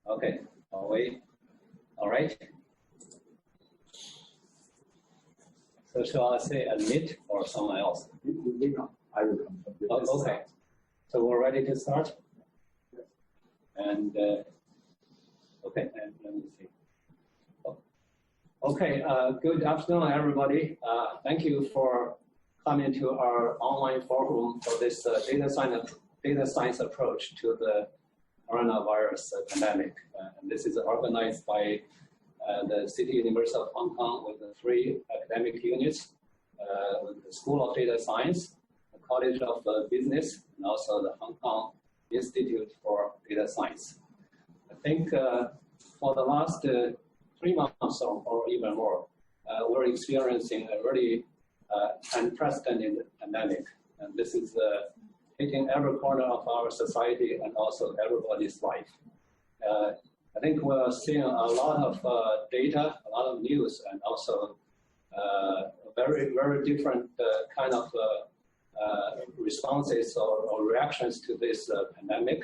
Okay, are we all right? So shall I say admit or someone else? I will come. Oh, okay, so we're ready to start? Yes. And okay, and let me see. Oh. Okay, good afternoon, everybody. Thank you for coming to our online forum for this data science approach to the coronavirus pandemic. And this is organized by the City University of Hong Kong with the 3 academic units, with the School of Data Science, the College of Business, and also the Hong Kong Institute for Data Science. I think for the last 3 months or even more, we're experiencing a really unprecedented pandemic. And this is hitting every corner of our society and also everybody's life. I think we're seeing a lot of data, a lot of news, and also very, very different kind of responses or reactions to this pandemic.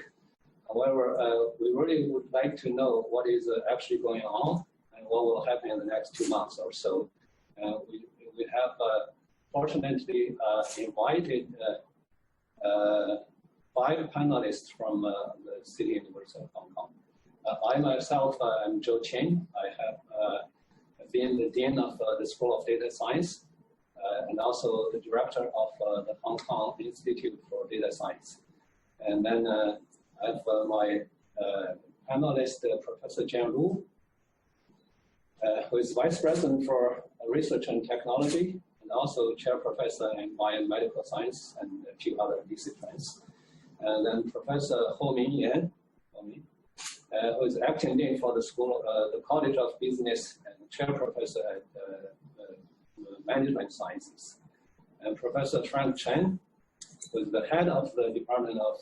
However, we really would like to know what is actually going on and what will happen in the next 2 months or so. We have fortunately invited 5 panelists from the City University of Hong Kong. I myself am Joe Chin. I have been the Dean of the School of Data Science and also the Director of the Hong Kong Institute for Data Science. And then I have my panelist, Professor Jian Lu, who is Vice President for Research and Technology and also Chair Professor in Biomedical Science and a few other disciplines. And then Professor Ho Min Yan, who is acting dean for the school, the College of Business and chair professor at Management Sciences, and Professor Frank Chen, who is the head of the Department of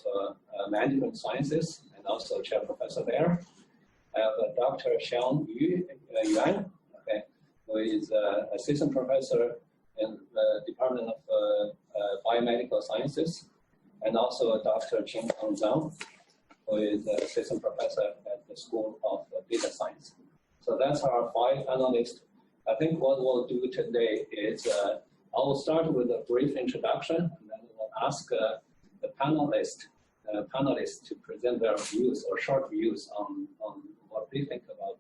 Management Sciences and also chair professor there. I have Dr. Xiang Yuan, okay, who is assistant professor in the Department of Biomedical Sciences, and also Dr. Qing Zhang, who is the assistant professor at the School of Data Science. So that's our 5 panelists. I think what we'll do today is I will start with a brief introduction, and then we'll ask the panelists to present their views or short views on what they think about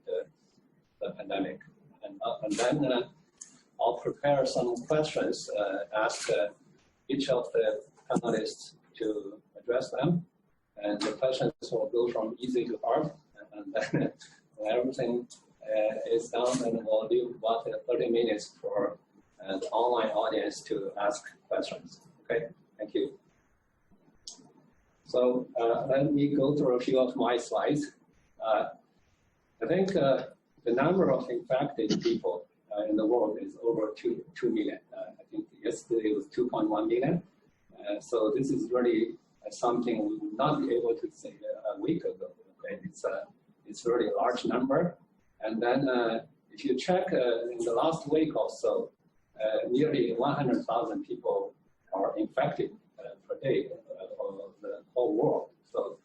the pandemic. And then I'll prepare some questions, ask each of the panelists to address them. And the questions will go from easy to hard, and then when everything is done, then we'll leave about 30 minutes for the online audience to ask questions. Okay, thank you. So let me go through a few of my slides. I think the number of infected people in the world is over 2 million. I think yesterday it was 2.1 million. So this is really something we would not be able to say a week ago. Okay, it's really a large number. And then if you check in the last week or so, nearly 100,000 people are infected per day of the whole world. So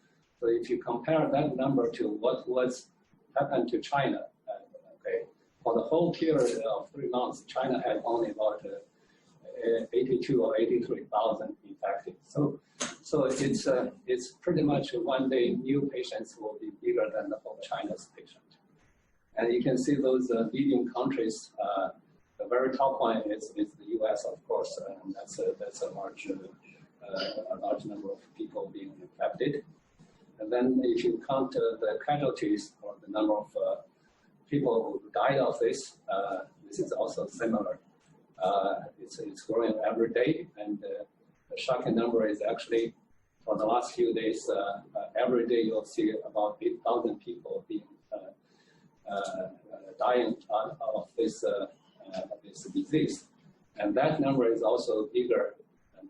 if you compare that number to what was happened to China, okay, for the whole period of 3 months, China had only about 82 or 83,000 infected. So it's pretty much one day new patients will be bigger than the whole China's patient. And you can see those leading countries. The very top one is the U.S. of course, and that's a large number of people being infected. And then if you count the casualties or the number of people who died of this, this is also similar. It's growing every day, and the shocking number is actually for the last few days, every day you'll see about 8,000 people being dying of this disease. And that number is also bigger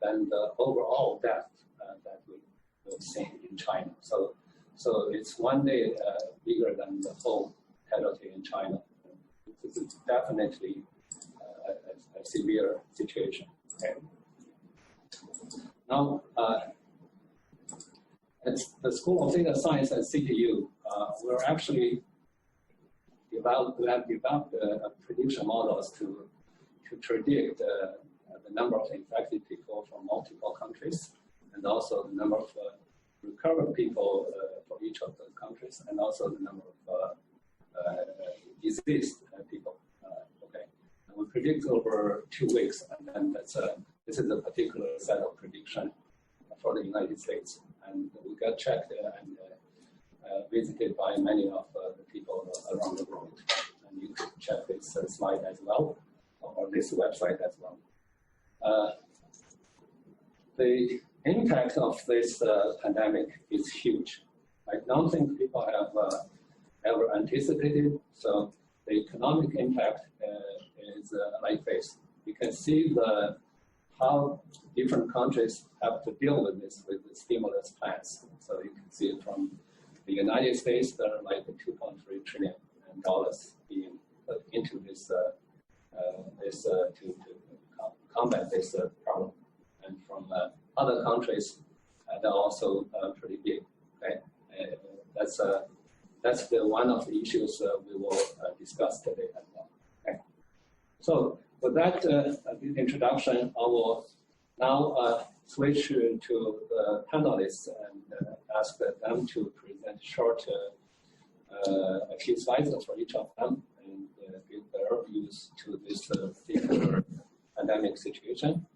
than the overall death that we've seen in China. So it's one day bigger than the whole casualty in China. This is definitely a severe situation. Okay. Now, at the School of Data Science at CTU, we're actually we have developed prediction models to predict the number of infected people from multiple countries, and also the number of recovered people for each of the countries, and also the number of diseased people. Okay, and we predict over 2 weeks, and then this is a particular set of prediction for the United States, and we got checked and visited by many of the people around the world. And you could check this slide as well, or this website as well. The impact of this pandemic is huge. I don't think people have ever anticipated. So the economic impact is like this. You can see how different countries have to deal with this with the stimulus plans. So you can see it from the United States, there are like $2.3 trillion being put into this to combat this problem. And from other countries, they're also pretty big. Okay, that's one of the issues we will discuss today as well. Okay. So with that introduction, I will now switch to the panelists and ask them to present short a few slides for each of them and give their views to this particular pandemic situation.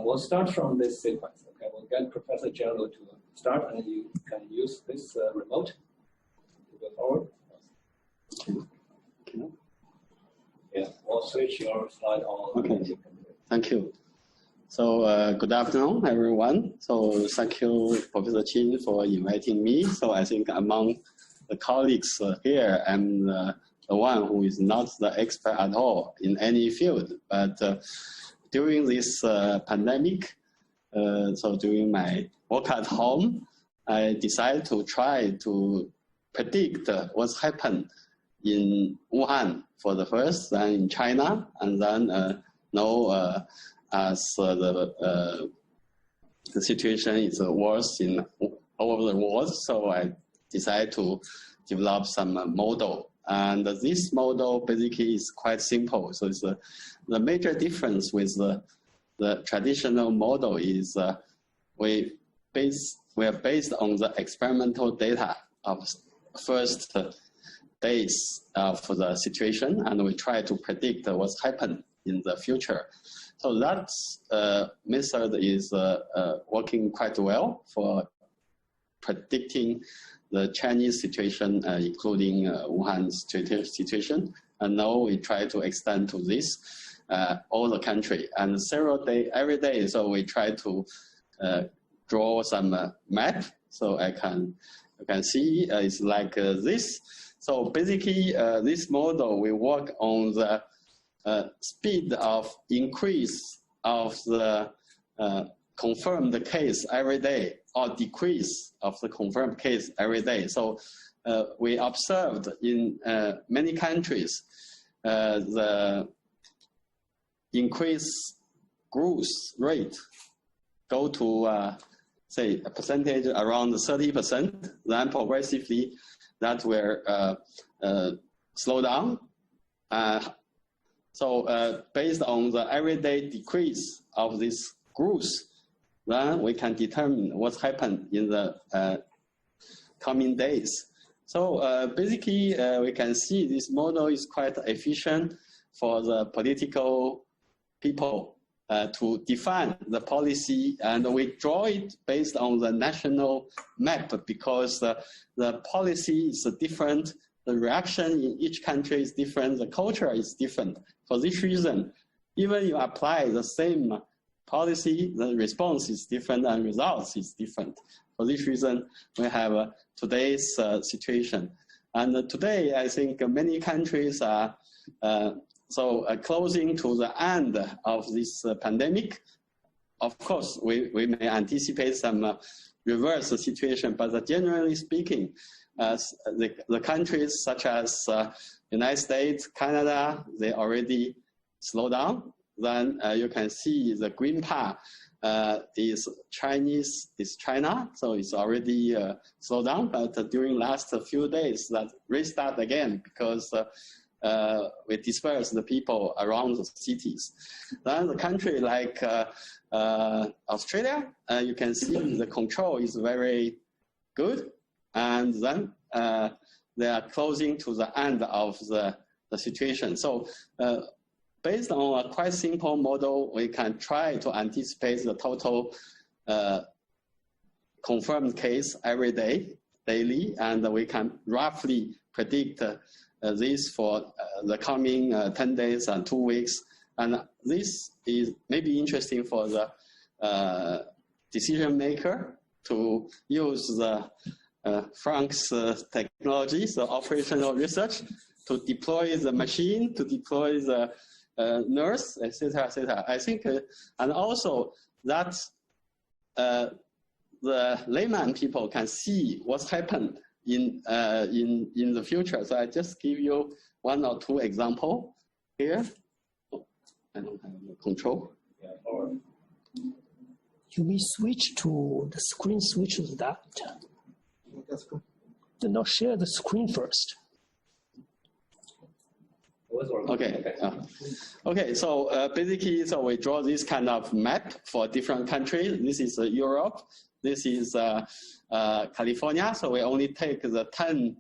We'll start from this sequence. Okay, we'll get Professor Jello to start, and you can use this remote to go forward. Okay. Yeah, we'll switch your slide on. Okay. Thank you. So good afternoon, everyone. So thank you, Professor Chin, for inviting me. So I think among the colleagues here, I'm the one who is not the expert at all in any field. But during this pandemic, so during my work at home, I decided to try to predict what's happened in Wuhan for the first, then in China, and then as the situation is worse all over the world, so I decided to develop some model. And this model basically is quite simple. So it's the major difference with the traditional model is we are based on the experimental data of first days of the situation, and we try to predict what's happened in the future. So that method is working quite well for predicting the Chinese situation, including Wuhan's situation. And now we try to extend to this all the country, and every day. So we try to draw some map. So you can see it's like this. So basically, this model will work on the speed of increase of the confirmed case every day, or decrease of the confirmed case every day. So we observed in many countries the increase growth rate go to say a percentage around 30%, then progressively that will slow down. So based on the everyday decrease of this growth, then we can determine what's happened in the coming days. So basically, we can see this model is quite efficient for the political people to define the policy, and we draw it based on the national map because the policy is different, the reaction in each country is different, the culture is different. For this reason, even you apply the same policy, the response is different and results is different. For this reason, we have today's situation. And today, I think many countries are closing to the end of this pandemic. Of course, we may anticipate some reverse situation, but generally speaking, the countries such as United States, Canada, they already slow down. Then you can see the green part is China, so it's already slowed down. But during last few days, that restart again because we disperse the people around the cities. Then the country like Australia, you can see the control is very good, and then they are closing to the end of the situation. So based on a quite simple model, we can try to anticipate the total confirmed case every day, daily, and we can roughly predict this for the coming 10 days and 2 weeks. And this is maybe interesting for the decision maker to use the Frank's technology, so operational research, to deploy the machine, to deploy the nurse, etc., etc. I think, and also that the layman people can see what's happened in the future. So I just give you 1 or 2 examples here. Oh, I don't have the control. Yeah, or You will switch to the screen switches that. That's good. Do not share the screen first. Okay. Okay. So basically, so we draw this kind of map for different countries. This is Europe. This is California. So we only take the 10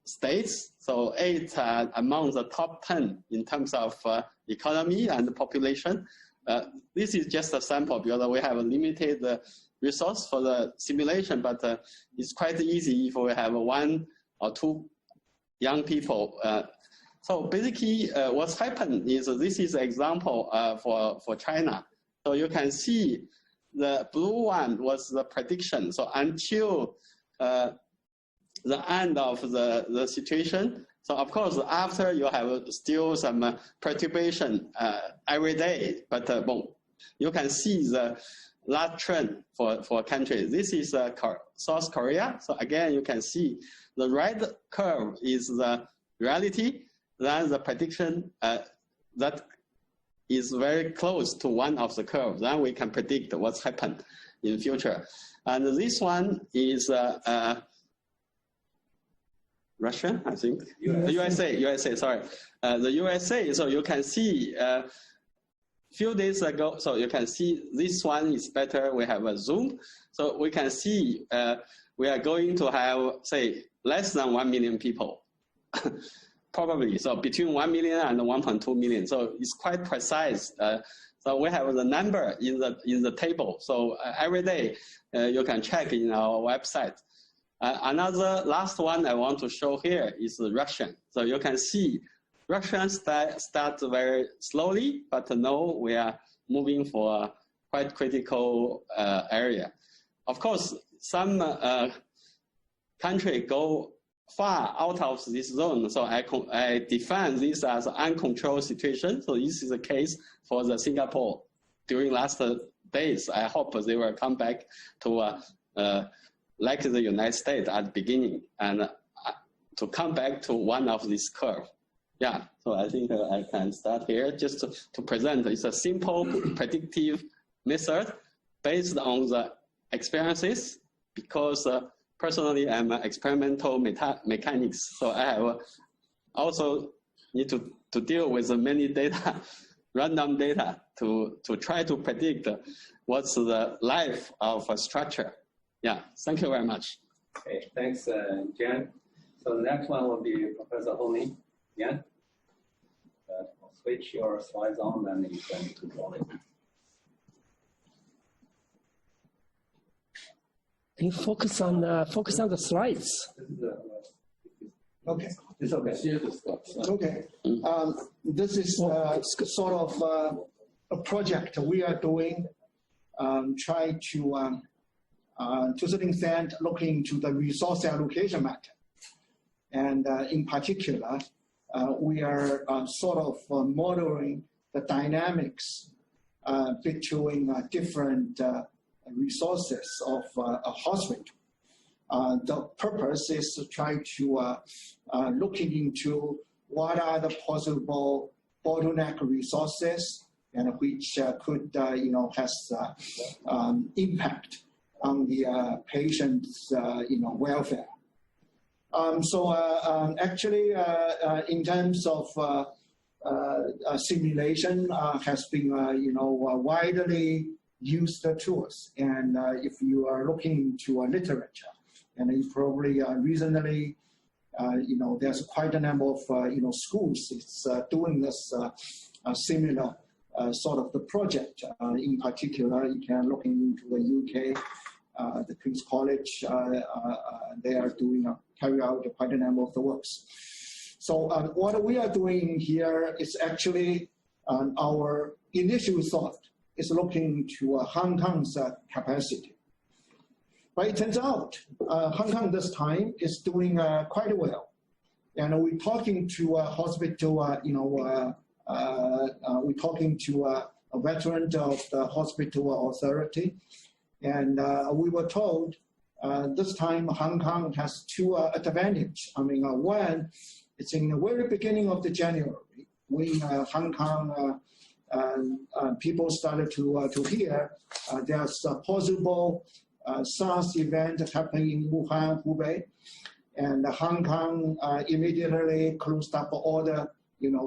states. So 8 among the top 10 in terms of economy and population. This is just a sample because we have a limited resource for the simulation, but it's quite easy if we have 1 or 2 young people. So basically, what's happened is this is an example for China. So you can see the blue one was the prediction. So until the end of the situation. So of course, after you have still some perturbation every day, but you can see the large trend for countries. This is South Korea. So again, you can see the red curve is the reality. Then the prediction that is very close to one of the curves. Then we can predict what's happened in the future. And this one is Russia, I think. USA, sorry. The USA, so you can see few days ago, so you can see this one is better. We have a zoom. So we can see we are going to have, say, less than 1 million people. Probably, so between 1 million and 1.2 million. So it's quite precise. So we have the number in the table. So every day you can check in our website. Another last one I want to show here is Russian. So you can see Russian start very slowly, but now we are moving for a quite critical area. Of course, some country go far out of this zone, so I define this as an uncontrolled situation. So this is the case for the Singapore during last days. I hope they will come back to like the United States at the beginning and to come back to one of these curves. Yeah, so I think I can start here just to present. It's a simple predictive method based on the experiences because personally I'm an experimental mechanics, so I have also need to deal with many data, random data to try to predict what's the life of a structure. Yeah, thank you very much. Okay, thanks, Jan. So the next one will be Professor Honey. Jan, I'll switch your slides on and you can control it. You focus on the slides. Okay. It's okay. Okay. This is sort of a project we are doing, try to a certain extent, look into the resource allocation method. And in particular, we are sort of modeling the dynamics between different resources of a hospital. The purpose is to try to looking into what are the possible bottleneck resources and which could, has impact on the patient's, welfare. Actually, in terms of simulation, has been, widely used tools. And if you are looking into literature, and you probably recently, there's quite a number of, schools it's doing this similar sort of the project. In particular, you can look into the UK, the King's College, they are carry out quite a number of the works. So what we are doing here is actually our initial thought is looking to Hong Kong's capacity. But it turns out Hong Kong this time is doing quite well. And we're talking to a hospital, we're talking to a veteran of the hospital authority. And we were told this time Hong Kong has two advantages. I mean, one, it's in the very beginning of the January when Hong Kong people started to hear there's a possible SARS event happening in Wuhan, Hubei, and Hong Kong immediately closed up all the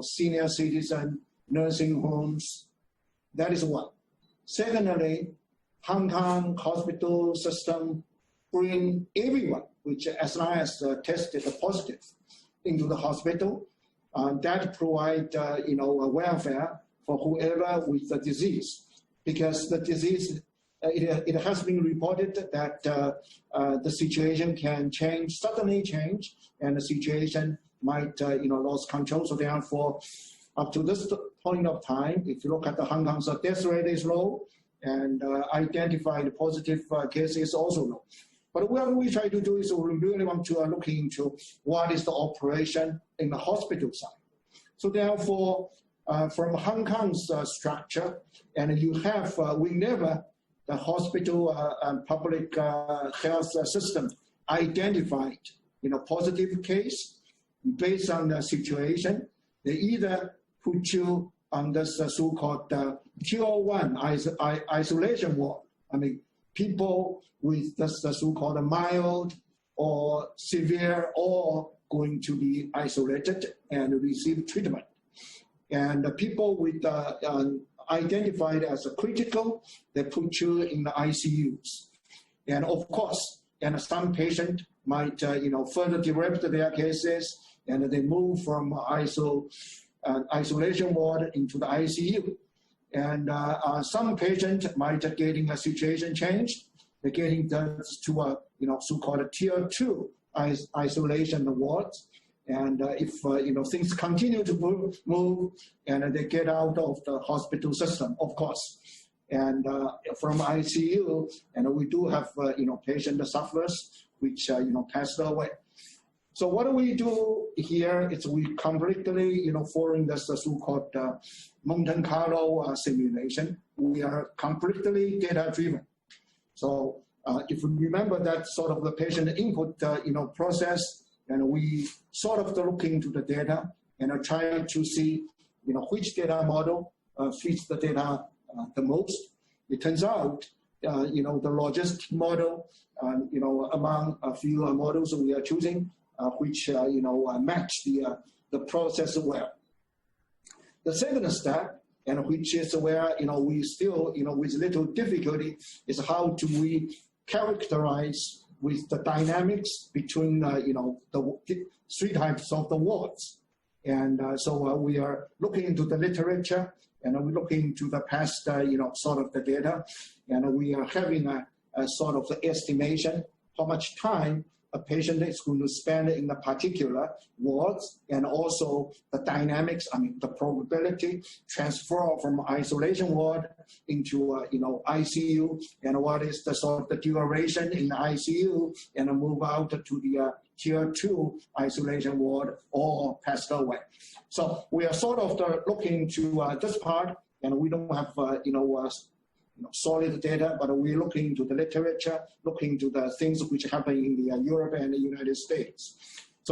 senior citizen nursing homes. That is one. Secondly, Hong Kong hospital system bring everyone, which as long as tested positive, into the hospital. That provide a welfare for whoever with the disease, because the disease it has been reported that the situation can suddenly change, and the situation might lose control. So therefore, up to this point of time, if you look at the Hong Kong's death rate is low, and identified positive cases also low. But what we try to do is we really want to look into what is the operation in the hospital side. So therefore, from Hong Kong's structure, and you have, whenever the hospital and public health system identified, positive case, based on the situation, they either put you on this so-called Tier 1 isolation ward. I mean, people with this so-called mild or severe or going to be isolated and receive treatment. And the people with identified as critical, they put you in the ICUs. And of course, and some patient might further develop their cases, and they move from isolation ward into the ICU. And some patient might getting a situation change. They're getting to a so-called Tier 2 isolation wards. And if things continue to move, and they get out of the hospital system, of course, and from ICU, and we do have patient sufferers which passed away. So what we do here is we completely following this so-called Monte Carlo simulation. We are completely data driven. So if you remember that sort of the patient input process, and we sort of look into the data and try to see which data model fits the data the most. It turns out the largest model among a few models we are choosing, which match the process well. The second step, and which is where we still with little difficulty, is how do we characterize with the dynamics between the three types of the wards. And so we are looking into the literature, and we're looking into the past sort of the data, and we are having a sort of the estimation how much time a patient is going to spend in the particular wards, and also the dynamics, the probability transfer from isolation ward into ICU, and what is the sort of the duration in the ICU, and move out to the Tier 2 isolation ward or passed away. So we are sort of looking to this part, and we don't have solid data, but we're looking into the literature, looking to the things which happen in the Europe and the United States.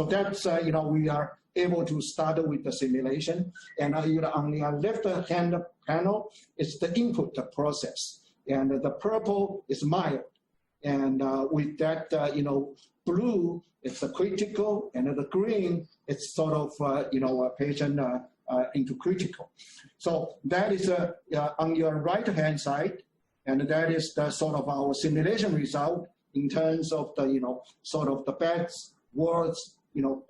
So that's, we are able to start with the simulation. And on the left-hand panel is the input process. And the purple is mild. And with that, blue is the critical, and the green is sort of, a patient into critical. So that is on your right-hand side, and that is the sort of our simulation result in terms of the, sort of the beds, wards,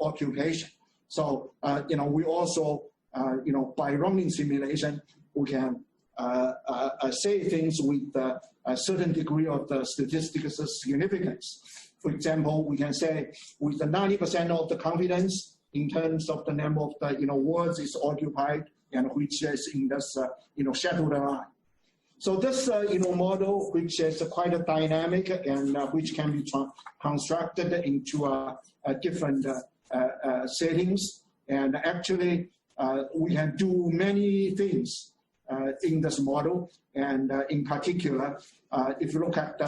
occupation. So, we also, by running simulation, we can say things with a certain degree of the statistical significance. For example, we can say with the 90% of the confidence in terms of the number of the wards is occupied, and which is in this shadowed line. So this model, which is quite a dynamic and which can be constructed into different settings, and actually we can do many things in this model, and in particular, if you look at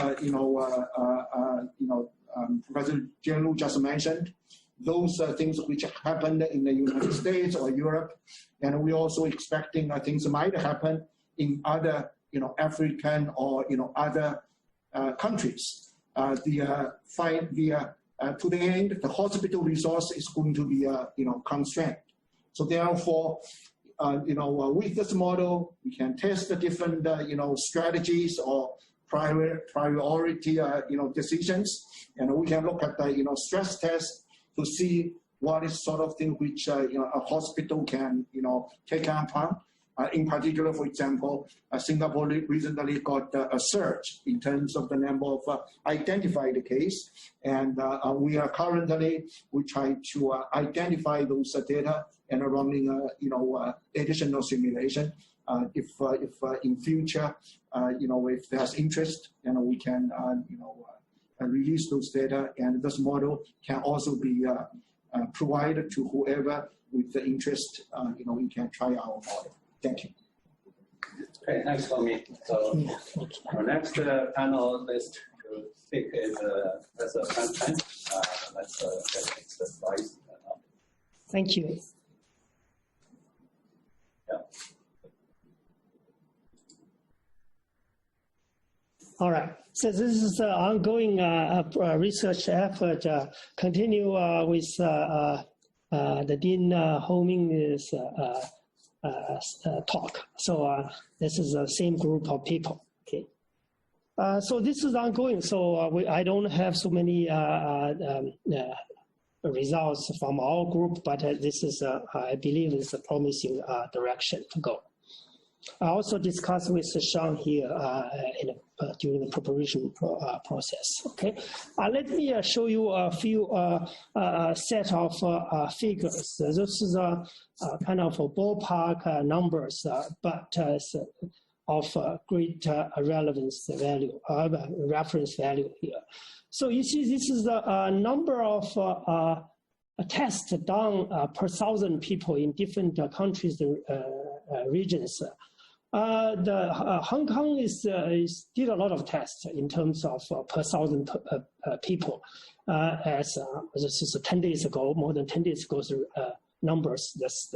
Professor Jianlu just mentioned, those things which happened in the United States or Europe, and we're also expecting things might happen in other African or other countries. To the end, the hospital resource is going to be constrained. So therefore, with this model, we can test the different strategies or priority decisions, and we can look at the stress test to see what is sort of thing which a hospital can take upon. In particular, for example, Singapore recently got a surge in terms of the number of identified cases, and we try to identify those data and running additional simulation. If in future, if there's interest, we can release those data, and this model can also be provided to whoever with the interest. We can try our model. Thank you. Okay, thanks, Tommy. So our next panelist to speak is Professor Fan Chen. Let's get next slide. Thank you. Yeah. All right. So this is an ongoing research effort. Continue with the Dean Homing's talk. So this is the same group of people. Okay. So this is ongoing. So I don't have so many results from our group, but this is, I believe, is a promising direction to go. I also discussed with Sean here during the preparation process. Okay, let me show you a few set of figures. This is kind of a ballpark numbers, but of great relevance value, reference value here. So you see, this is the number of tests done per 1,000 people in different countries, regions. Hong Kong did a lot of tests in terms of per 1,000 people. As this is 10 days ago, more than 10 days ago numbers. That's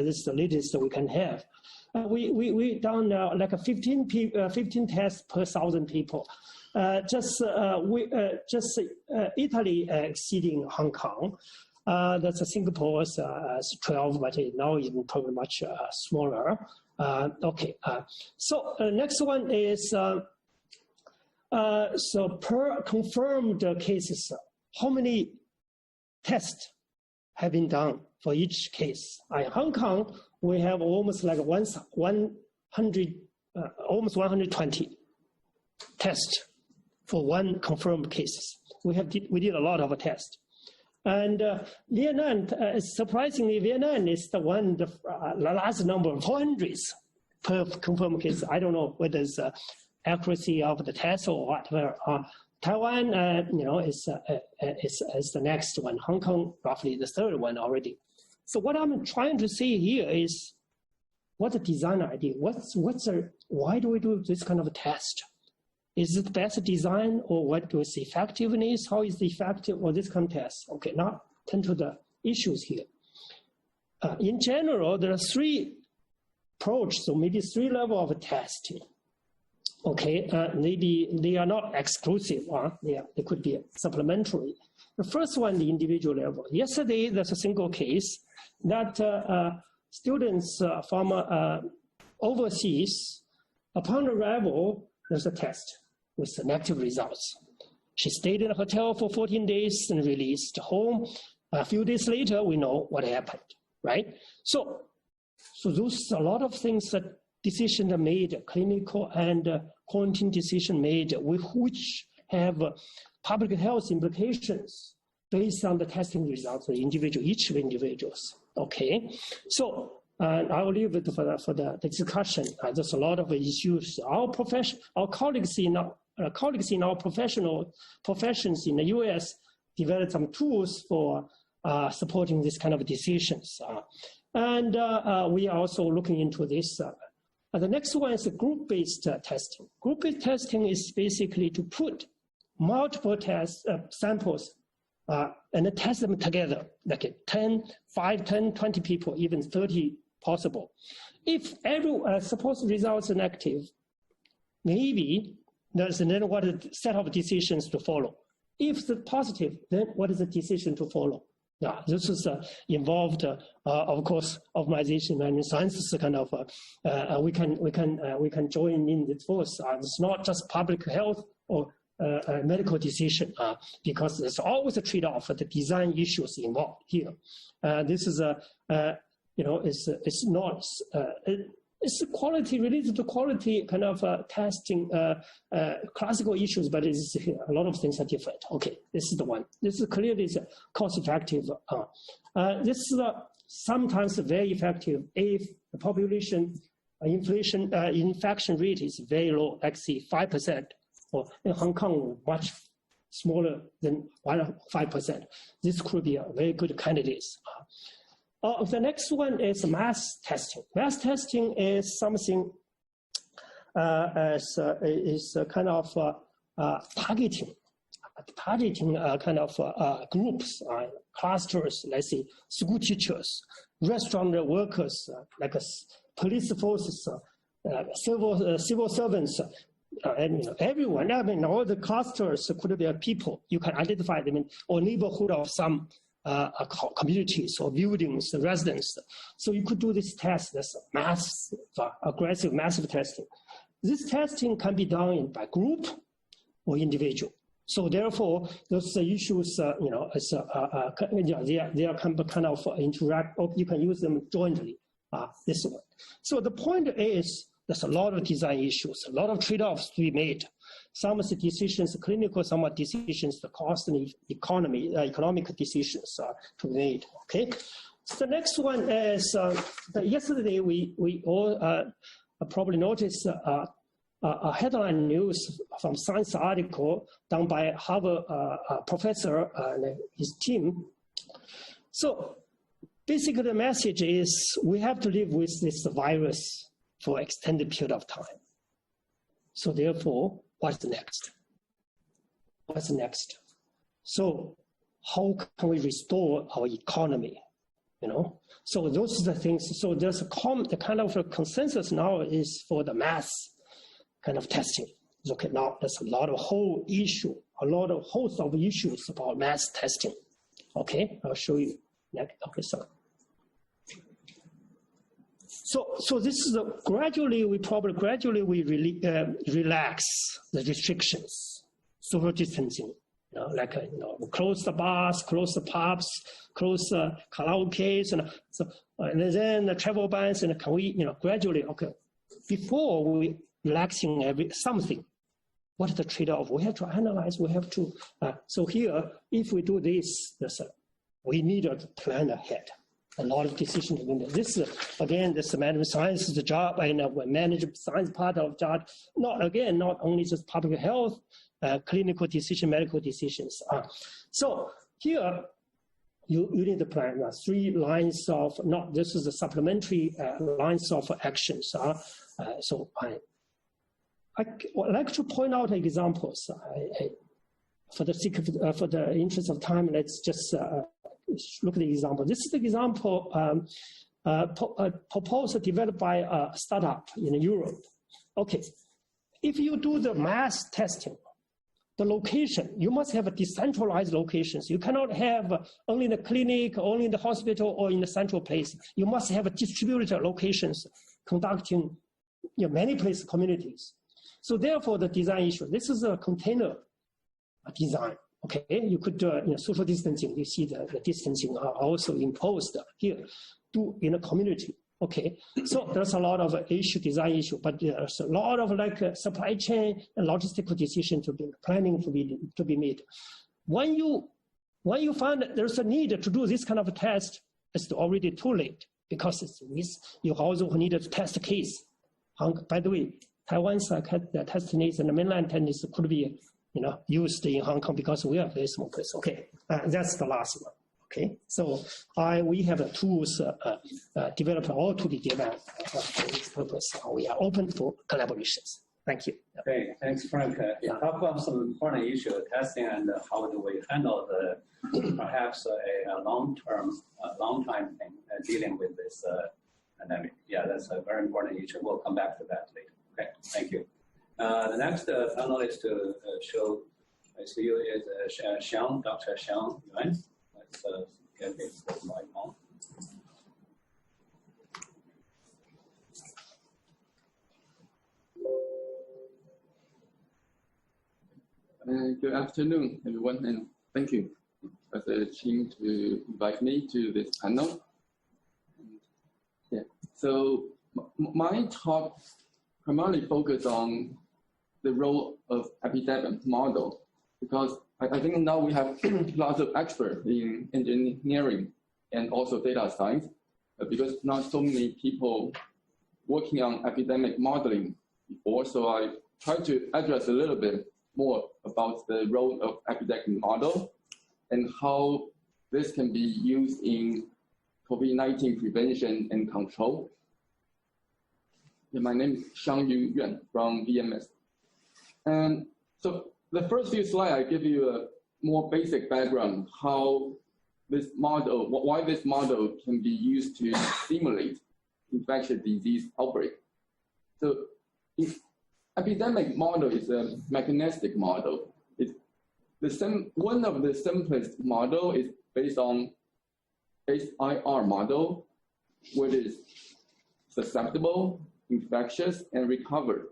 this is the latest that we can have. We done like 15 tests per 1,000 people. Just Italy exceeding Hong Kong. That's Singapore is 12, but now even probably much smaller. Okay, so next one is so per confirmed cases, how many tests have been done for each case? In Hong Kong, we have almost like 100, almost 120 tests for one confirmed cases. We did a lot of tests. And Vietnam, surprisingly, Vietnam is the one, the last number of hundreds per confirmed case. I don't know whether it's accuracy of the test or whatever. Taiwan, is the next one. Hong Kong, roughly the third one already. So what I'm trying to see here is, what's the design idea? Why do we do this kind of a test? Is it best design, or what is effectiveness? How is the effective or this kind of test? Okay, now turn to the issues here. In general, there are three approaches, so maybe three levels of testing. Okay, maybe they are not exclusive. They could be supplementary. The first one, the individual level. Yesterday, there's a single case that students from overseas, upon arrival, there's a test with negative results. She stayed in a hotel for 14 days and released home. A few days later, we know what happened, right? So those a lot of things that decisions are made, clinical and quarantine decision made, which have public health implications based on the testing results of each of the individuals. Okay, so I will leave it for the discussion. There's a lot of issues. Our colleagues in our professions in the U.S. developed some tools for supporting this kind of decisions, and we are also looking into this. The next one is group-based testing. Group-based testing is basically to put multiple samples and test them together, like 5, 10, 20 people, even 30 possible. If suppose results are negative, maybe then what is the set of decisions to follow? If the positive, then what is the decision to follow? Yeah, this is involved, of course, optimization management sciences kind of. We can join in this force. It's not just public health or medical decision, because there's always a trade-off for the design issues involved here. This is it's not. It's quality related to quality kind of testing classical issues, but it's a lot of things are different. Okay, this is the one. This is clearly cost-effective. This is sometimes very effective if the population infection rate is very low, like say 5%, or in Hong Kong much smaller than 5%. This could be a very good candidate. The next one is mass testing. Mass testing is something is kind of targeting kind of groups, clusters, let's say school teachers, restaurant workers, like police forces, civil servants, and everyone. I mean, all the clusters could be people. You can identify them or neighborhood of some communities or buildings, residents. So you could do this test, this aggressive, massive testing. This testing can be done by group or individual. So therefore, those issues, they are kind of interact, or you can use them jointly. This one. So the point is, there's a lot of design issues, a lot of trade-offs to be made. Some of the decisions, clinical, some of the decisions, the cost and economic decisions to be made. Okay. So the next one is yesterday we all probably noticed a headline news from Science article done by Harvard professor and his team. So basically, the message is we have to live with this virus for an extended period of time. So therefore, what's next? What's next? So how can we restore our economy? So those are the things. So there's the kind of a consensus now is for the mass kind of testing. Okay, now there's a lot of host of issues about mass testing. Okay, I'll show you next. Okay, sorry. So this is gradually we relax the restrictions, social distancing, close the bars, close the pubs, close the karaoke, and then the travel bans, and can we gradually before we relaxing something, what is the trade-off? We have to analyze. We have to. So here, if we do this, we need to plan ahead. A lot of decisions. This again, this management science is the job, and management science part of job. Not only just public health, clinical decision, medical decisions. So here, you need to plan 3 lines of. This is the supplementary lines of actions. So I would like to point out examples. For the interest of time, let's just look at the example. This is the example proposed, developed by a startup in Europe. Okay, if you do the mass testing, the location, you must have a decentralized locations. You cannot have only in the clinic, only in the hospital, or in the central place. You must have a distributed locations conducting many places, communities. So therefore, the design issue, this is a container design. Okay, you could social distancing. You see the distancing are also imposed here in a community. Okay, so there's a lot of design issue, but there's a lot of supply chain and logistical decision planning to be made. When you find that there's a need to do this kind of a test, it's already too late because you also need to test a case. By the way, Taiwan's test needs and the mainland test could be used in Hong Kong because we are a very small place. Okay, that's the last one. Okay, so we have the tools developed all to be developed for this purpose. We are open for collaborations. Thank you. Okay, thanks, Frank. You talk about some important issue, testing, and how do we handle the perhaps a long time thing dealing with this pandemic. Yeah, that's a very important issue. We'll come back to that later. Okay, thank you. The next panelist to show you is Xiang, Dr. Xiang Yuan. Let's get this slide on. Good afternoon, everyone, and thank you as a team to invite me to this panel. Yeah, so my talk primarily focused on the role of epidemic model, because I think now we have lots of experts in engineering and also data science, because not so many people working on epidemic modeling before. So I try to address a little bit more about the role of epidemic model and how this can be used in COVID-19 prevention and control. Yeah, my name is Xiangyu Yuan from VMS. And so the first few slides, I give you a more basic background, how this model, why this model can be used to simulate infectious disease outbreak. So epidemic model is a mechanistic model. One of the simplest model is based on IR model, which is susceptible, infectious, and recovered.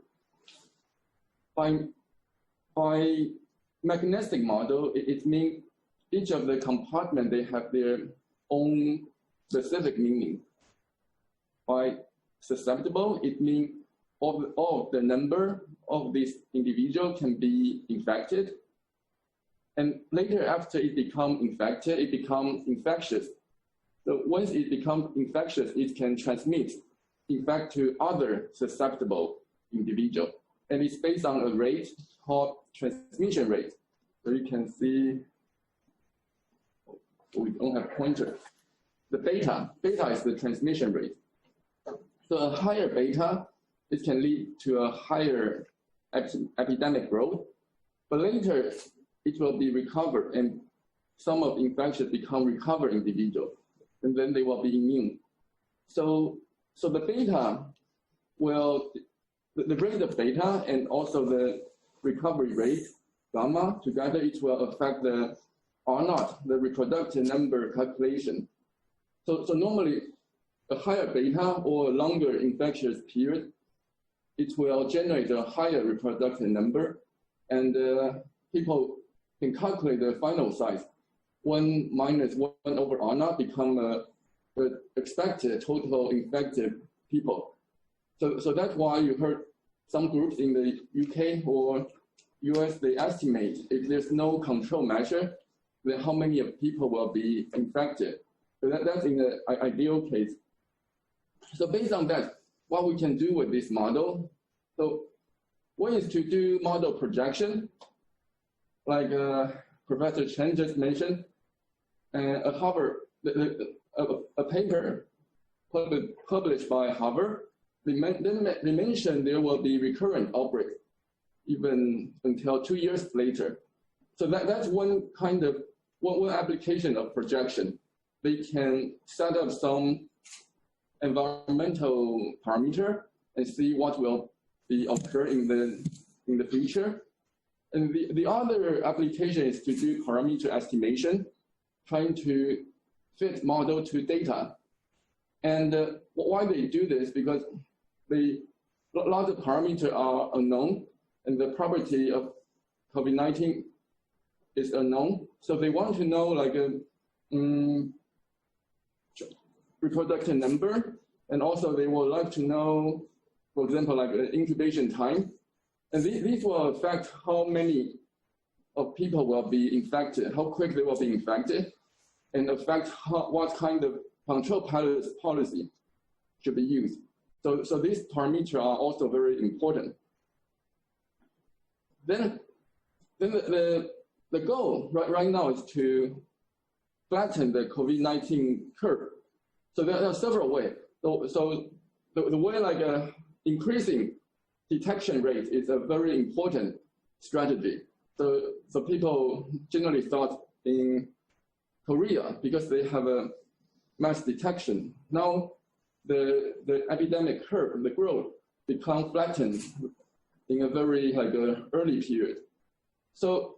By mechanistic model, it means each of the compartment, they have their own specific meaning. By susceptible, it means all the number of this individual can be infected. And later, after it becomes infected, it becomes infectious. So once it becomes infectious, it can transmit, in fact, to other susceptible individual. And it's based on a rate called transmission rate. So you can see, we don't have pointer. The beta is the transmission rate. So a higher beta, it can lead to a higher epidemic growth, but later it will be recovered and some of the infections become recovered individuals, and then they will be immune. So the beta will, the rate of beta and also the recovery rate, gamma, together it will affect the R0, the reproductive number calculation. So normally a higher beta or longer infectious period, it will generate a higher reproductive number, and people can calculate the final size. 1 minus 1 over R0 become the expected total infected people. So that's why you heard some groups in the UK or US, they estimate if there's no control measure, then how many of people will be infected. So that's in the ideal case. So based on that, what we can do with this model, so one is to do model projection, like Professor Chen just mentioned, a paper published by Harvard, they mentioned there will be recurrent outbreak even until 2 years later. So that's one kind of, one application of projection. they can set up some environmental parameter and see what will be occur in the future. And the other application is to do parameter estimation, trying to fit model to data. And why they do this? Because a lot of parameters are unknown, and the property of COVID-19 is unknown. So they want to know like a reproductive number, and also they would like to know, for example, like incubation time. And these will affect how many of people will be infected, how quick they will be infected, and affect what kind of control policy should be used. So these parameters are also very important. Then the goal right now is to flatten the COVID-19 curve. So there are several ways. So the way like increasing detection rate is a very important strategy. So people generally thought in Korea, because they have a mass detection, now the epidemic curve, the growth, become flattened in a very like early period. So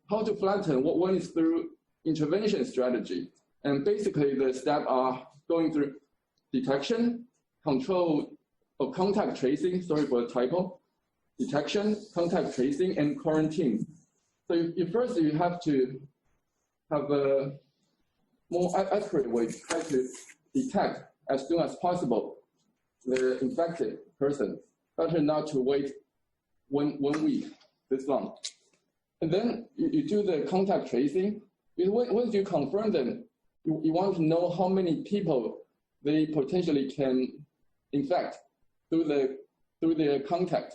how to flatten? One is through intervention strategy, and basically the steps are going through detection, control of contact tracing. Sorry for the typo. Detection, contact tracing, and quarantine. So first you have to have a more accurate way to try to detect as soon as possible the infected person. Better not to wait one week this long. And then you do the contact tracing. Once you confirm them, you want to know how many people they potentially can infect through their contact.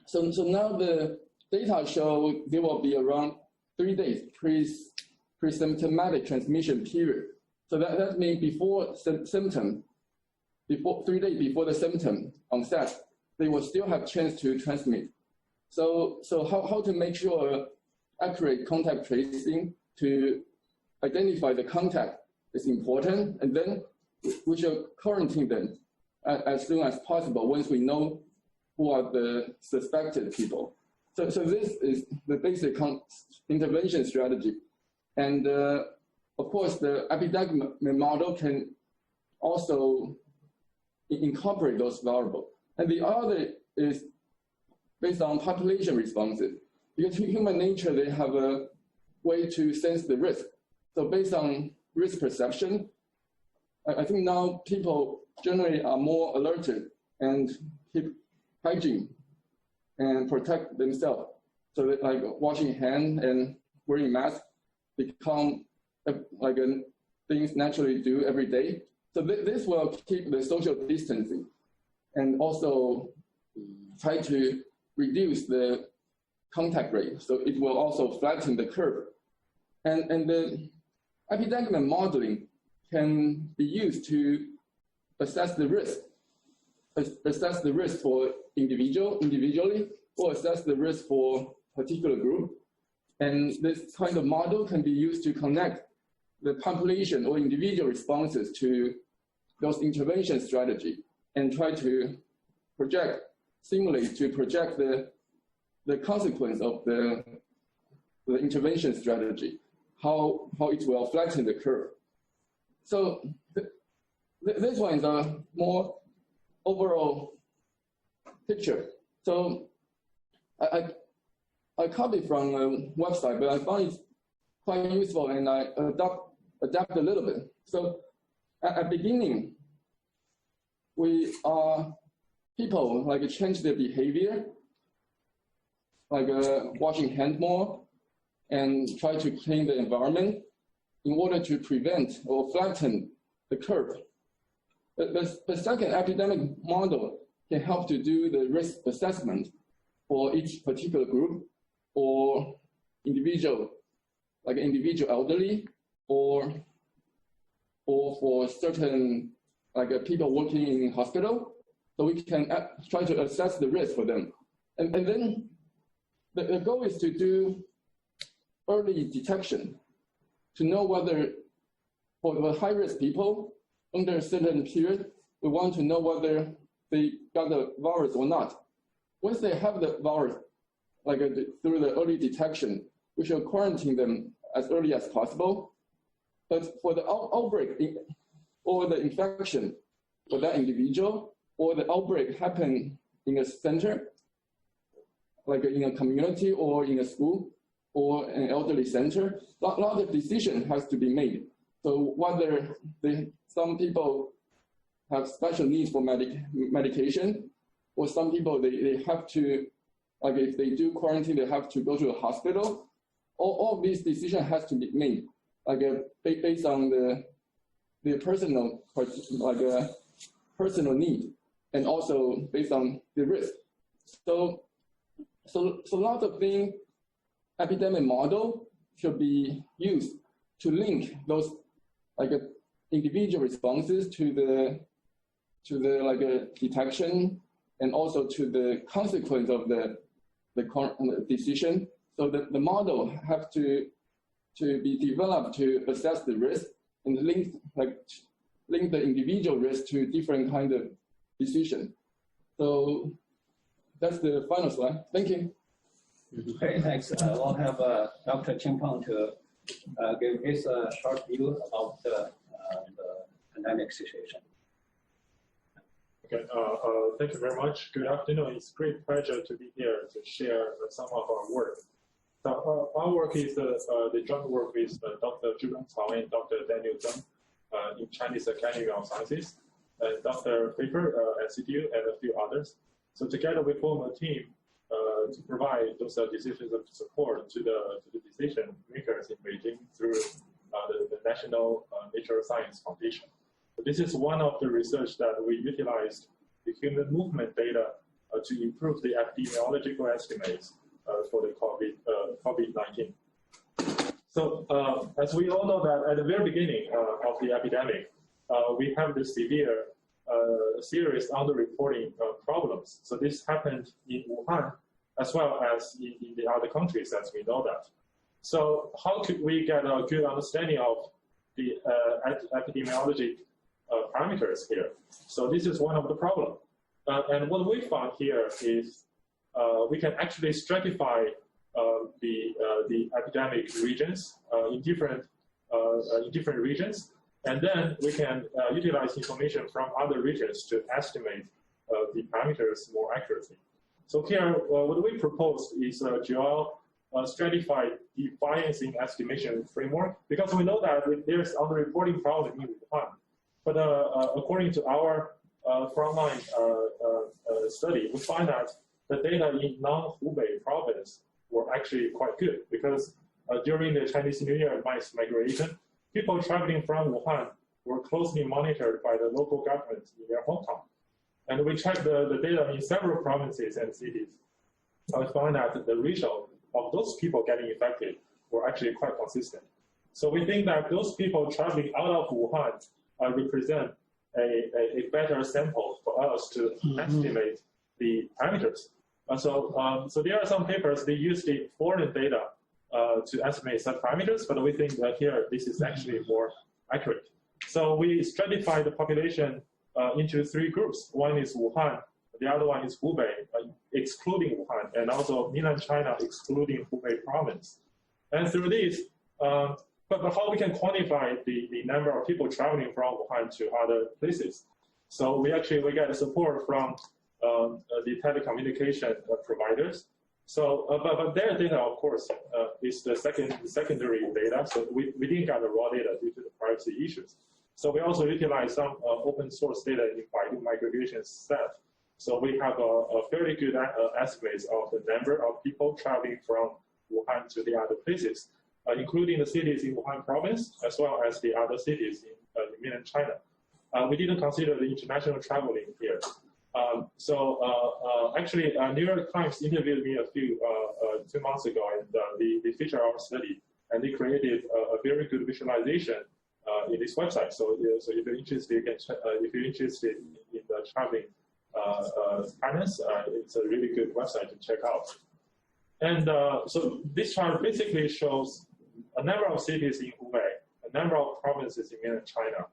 So now the data show there will be around 3 days pre-symptomatic transmission period. So that means before symptom, 3 days before the symptom onset, they will still have chance to transmit. So how to make sure accurate contact tracing to identify the contact is important, and then we should quarantine them as soon as possible once we know who are the suspected people. So this is the basic intervention strategy. And of course, the epidemic model can also incorporate those variables. And the other is based on population responses. Because human nature, they have a way to sense the risk. So based on risk perception, I think now people generally are more alerted and keep hygiene and protect themselves. So that like washing hands and wearing masks become like things naturally do every day. So this will keep the social distancing and also try to reduce the contact rate. So it will also flatten the curve. And the epidemic modeling can be used to assess the risk for individually, or assess the risk for particular group. And this kind of model can be used to connect the population or individual responses to those intervention strategy and try to simulate the consequence of the intervention strategy, how it will flatten the curve. So this one is a more overall picture. So I copied from a website, but I found it quite useful, and I adapt a little bit. So at the beginning, people like change their behavior, like washing hands more and try to clean the environment in order to prevent or flatten the curve. The second epidemic model can help to do the risk assessment for each particular group or individual, like individual elderly or for certain like people working in hospital. So we can try to assess the risk for them. And then the goal is to do early detection to know whether for the high-risk people, under a certain period, we want to know whether they got the virus or not. Once they have the virus, through the early detection, we should quarantine them as early as possible. But for the outbreak or the infection for that individual, or the outbreak happen in a center, like in a community or in a school or an elderly center, a lot of decision has to be made. So whether some people have special needs for medication, or some people they have to, like if they do quarantine, they have to go to a hospital. All these decisions has to be made, based on the personal, personal need, and also based on the risk. So a lot of things, epidemic model should be used to link those individual responses to the detection, and also to the consequence of the decision. So the model have to be developed to assess the risk and link the individual risk to different kind of decision. So that's the final slide. Thank you. Okay, thanks. We'll have Dr. Chimpang to give his short view about the pandemic situation. Okay, thank you very much. Good afternoon. It's a great pleasure to be here to share some of our work. So our work is the joint work with Dr. Zhu Cao and Dr. Daniel Zheng in Chinese Academy of Sciences, and Dr. Paper at CTU, and a few others. So together we form a team to provide those decisions of support to the decision makers in Beijing through the National Natural Science Foundation. So this is one of the research that we utilized the human movement data to improve the epidemiological estimates for the COVID-19. So as we all know that at the very beginning of the epidemic, we have the severe serious underreporting problems. So this happened in Wuhan as well as in the other countries, as we know that. So how could we get a good understanding of the epidemiologic parameters here? So this is one of the problems. And what we found here is we can actually stratify the epidemic regions in different regions, and then we can utilize information from other regions to estimate the parameters more accurately. So here, what we propose is a stratified defiance estimation framework, because we know that there's underreporting problem in Wuhan. But according to our frontline study, we find that the data in non-Hubei province were actually quite good, because during the Chinese New Year mass migration, people traveling from Wuhan were closely monitored by the local government in their hometown. And we checked the data in several provinces and cities. We found that the ratio of those people getting infected were actually quite consistent. So we think that those people traveling out of Wuhan represent a better sample for us to estimate the parameters. So there are some papers, they use the foreign data to estimate some parameters, but we think that here this is actually more accurate. So we stratified the population into three groups. One is Wuhan, the other one is Hubei, excluding Wuhan, and also mainland China, excluding Hubei province. And through this, but how we can quantify the number of people traveling from Wuhan to other places? So we get support from the telecommunication providers. So, but their data, of course, is the secondary data. So we didn't get the raw data due to the privacy issues. So we also utilize some open source data in Baidu migration set. So we have a fairly good estimates of the number of people traveling from Wuhan to the other places, including the cities in Wuhan province, as well as the other cities in mainland China. We didn't consider the international traveling here. Actually, New York Times interviewed me a few 2 months ago, and they featured our study, and they created a very good visualization in this website. So if you're interested, you can if you're interested in the traveling patterns, it's a really good website to check out. And so this chart basically shows a number of cities in Hubei, number of provinces in mainland China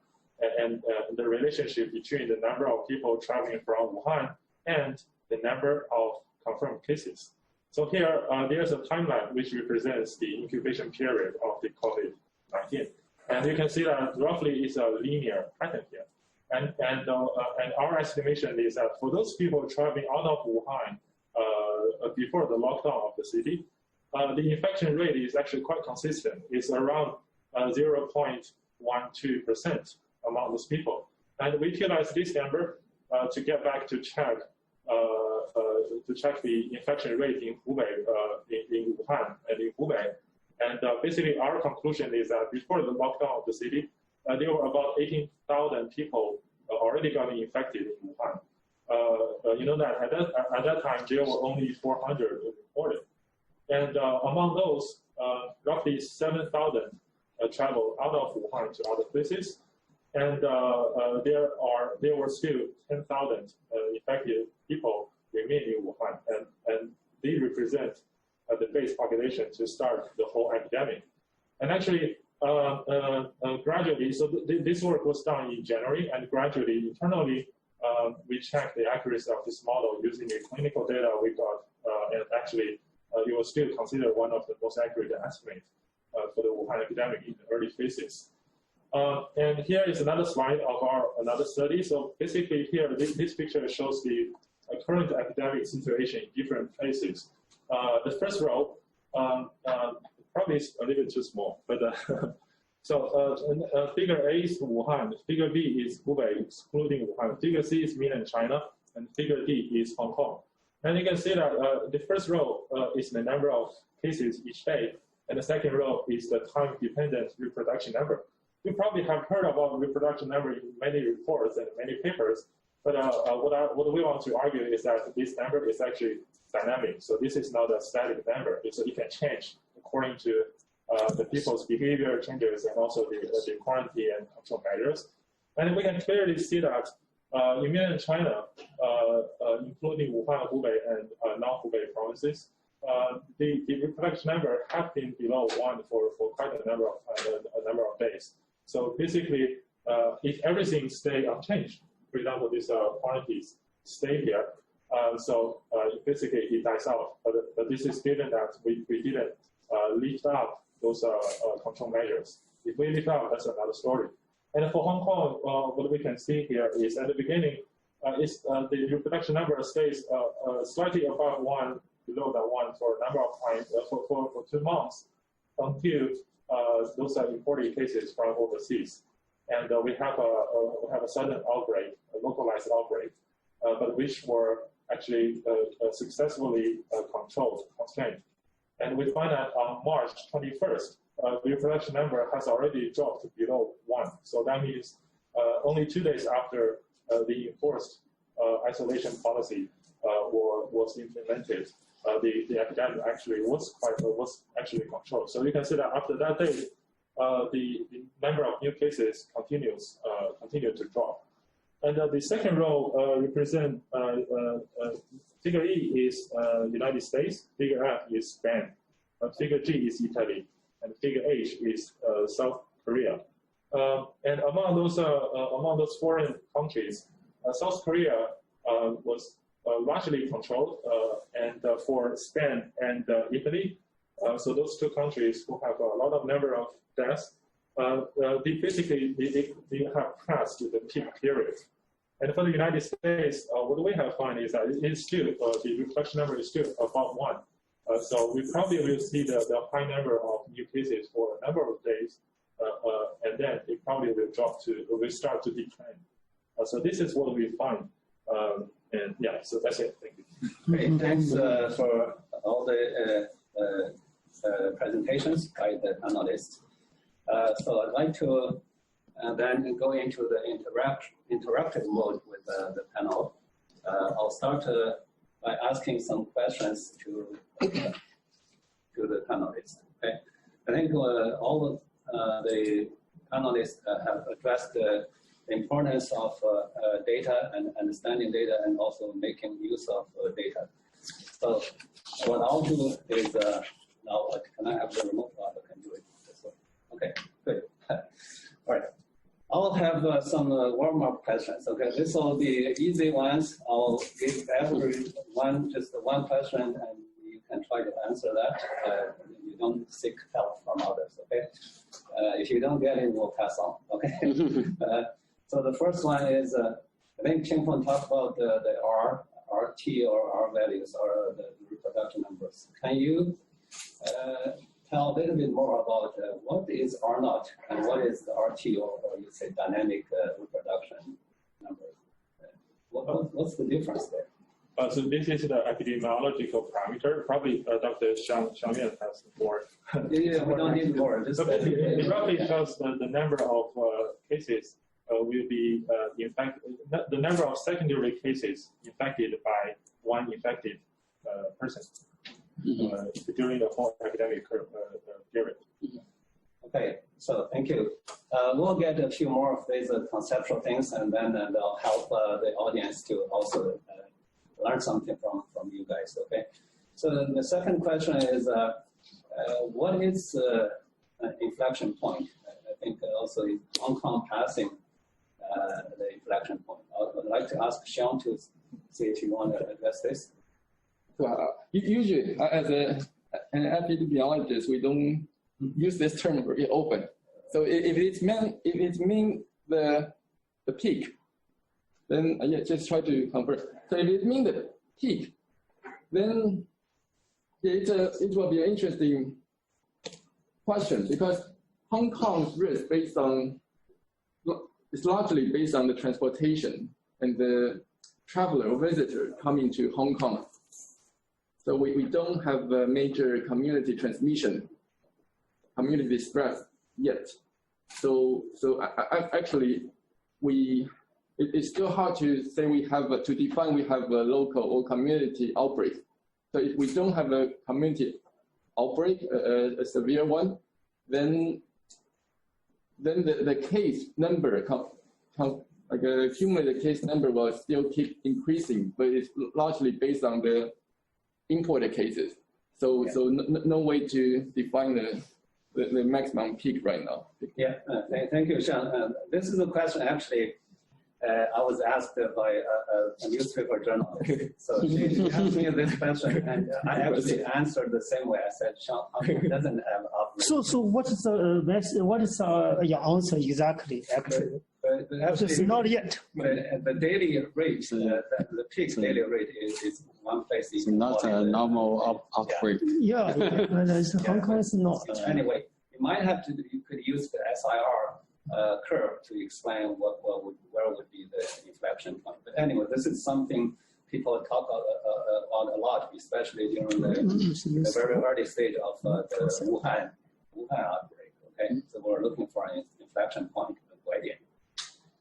and the relationship between the number of people traveling from Wuhan and the number of confirmed cases. So here, there's a timeline which represents the incubation period of the COVID-19. And you can see that roughly it's a linear pattern here. And our estimation is that for those people traveling out of Wuhan before the lockdown of the city, the infection rate is actually quite consistent. It's around 0.12% among those people. And we utilize this number to get back to check the infection rate in Hubei, in Wuhan and in Hubei. And basically our conclusion is that before the lockdown of the city, there were about 18,000 people already got infected in Wuhan. You know that at that time, there were only 400 reported. And among those, roughly 7,000 traveled out of Wuhan to other places. And there were still 10,000 infected people remain in Wuhan. And they represent the base population to start the whole epidemic. And actually, gradually, so this work was done in January, and gradually, internally, we checked the accuracy of this model using the clinical data we got, and actually, it was still considered one of the most accurate estimates for the Wuhan epidemic in the early phases. And here is another slide of another study. So basically here, this picture shows the current epidemic situation in different places. The first row probably is a little bit too small, but figure A is Wuhan, figure B is Hubei, excluding Wuhan, figure C is mainland China, and figure D is Hong Kong. And you can see that the first row is the number of cases each day, and the second row is the time-dependent reproduction number. You probably have heard about reproduction number in many reports and many papers, but what we want to argue is that this number is actually dynamic. So this is not a static number. So it can change according to the people's behavior changes and also the quarantine and control measures. And we can clearly see that in mainland China, including Wuhan, Hubei, and non-Hubei provinces, the reproduction number have been below 1 for quite a number of days. So basically, if everything stay unchanged, for example, these quantities stay here, so basically it dies out. But this is given that we didn't lift up those control measures. If we lift up, that's another story. And for Hong Kong, what we can see here is at the beginning, the reproduction number stays slightly above 1, below that 1 for a number of times, for 2 months, until those are imported cases from overseas. And we have a sudden outbreak, a localized outbreak, but which were actually successfully contained. And we find that on March 21st, the reproduction number has already dropped below 1. So that means only 2 days after the enforced isolation policy was implemented, the epidemic actually was actually controlled. So you can see that after that day, the number of new cases continued to drop. And the second row represent figure E is United States, figure F is Spain, figure G is Italy, and figure H is South Korea. And among those foreign countries, South Korea was largely controlled, and for Spain and Italy, so those two countries who have a lot of number of deaths, they have passed the peak period. And for the United States, what we have found is that it's still, the reproduction number is still above 1. So we probably will see the high number of new cases for a number of days, and then it probably will start to decline. So this is what we find. And yeah, so that's it. Thank you. Great, thanks for all the presentations by the panelists. So I'd like to then go into the interactive mode with the panel. I'll start by asking some questions to the panelists. Okay, I think all of the panelists have addressed the importance of data and understanding data and also making use of data. So what I'll do is now, can I have the remote? I can do it. Okay, good. All right. I'll have some warm-up questions. Okay, this will be easy ones. I'll give everyone just one question, and you can try to answer that. You don't seek help from others. Okay. If you don't get it, we'll pass on. Okay. So the first one is, I think Qingfeng talked about the RT or R values or the reproduction numbers. Can you tell a little bit more about what is R naught and what is the RT or you say dynamic reproduction number? What's the difference there? So this is the epidemiological parameter. Probably Dr. Xiangyan has more. Yeah, we don't need more. Just it roughly tells the number of cases will be the number of secondary cases infected by one infected person during the whole academic period. Okay, so thank you. We'll get a few more of these conceptual things, and then they'll help the audience to also learn something from you guys. Okay. So the second question is, what is inflection point? I think also is Hong Kong passing the inflection point. I would like to ask Sean to see if you want to address this. Usually, as an epidemiologist, we don't use this term very open. So if it's mean the peak, then just try to convert. So if it means the peak, then it will be an interesting question, because Hong Kong's risk is largely based on the transportation and the traveler or visitor coming to Hong Kong. So we don't have a major community transmission, community spread yet. So actually, it's still hard to say we have a local or community outbreak. So if we don't have a community outbreak, a severe one, then the case number, like a cumulative case number, will still keep increasing, but it's largely based on the imported cases. So no way to define the maximum peak right now. Yeah, thank you, Sean. This is a question actually I was asked by a newspaper journalist. So she asked me this question, and I actually answered the same way. I said, Sean, Hong Kong doesn't have outbreak. So what is your answer exactly? Actually, it's not yet. The daily rate, the peak daily rate is one place. It's not a normal outbreak. Yeah, Hong Kong is not. Anyway, you could use the SIR curve to explain where would be the inflection point. But anyway, this is something people talk about a lot, especially during the very early stage of the Wuhan outbreak. Okay, so we're looking for an inflection point gradient.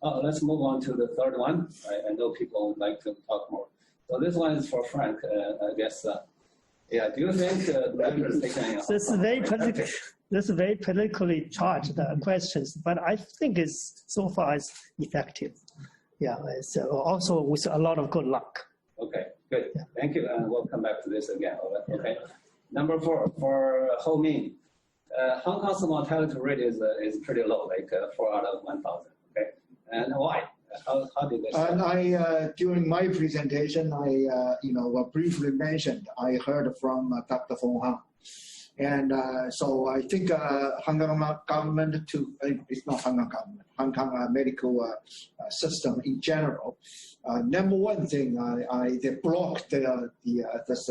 Let's move on to the third one. I know people would like to talk more. So this one is for Frank, I guess. Yeah, do you think the measures taken? This is very politically charged questions, but I think it's so far it's effective. Yeah, it's also with a lot of good luck. Okay, good. Yeah. Thank you, and we'll come back to this again. Okay. Number 4 for Ho Min. Hong Kong's mortality rate is pretty low, like 4 out of 1,000. Okay, and why? How did they? And during my presentation, I briefly mentioned. I heard from Dr. Fong Hang. And so I think Hong Kong government it's not Hong Kong government, Hong Kong medical system in general. Number one thing, they blocked the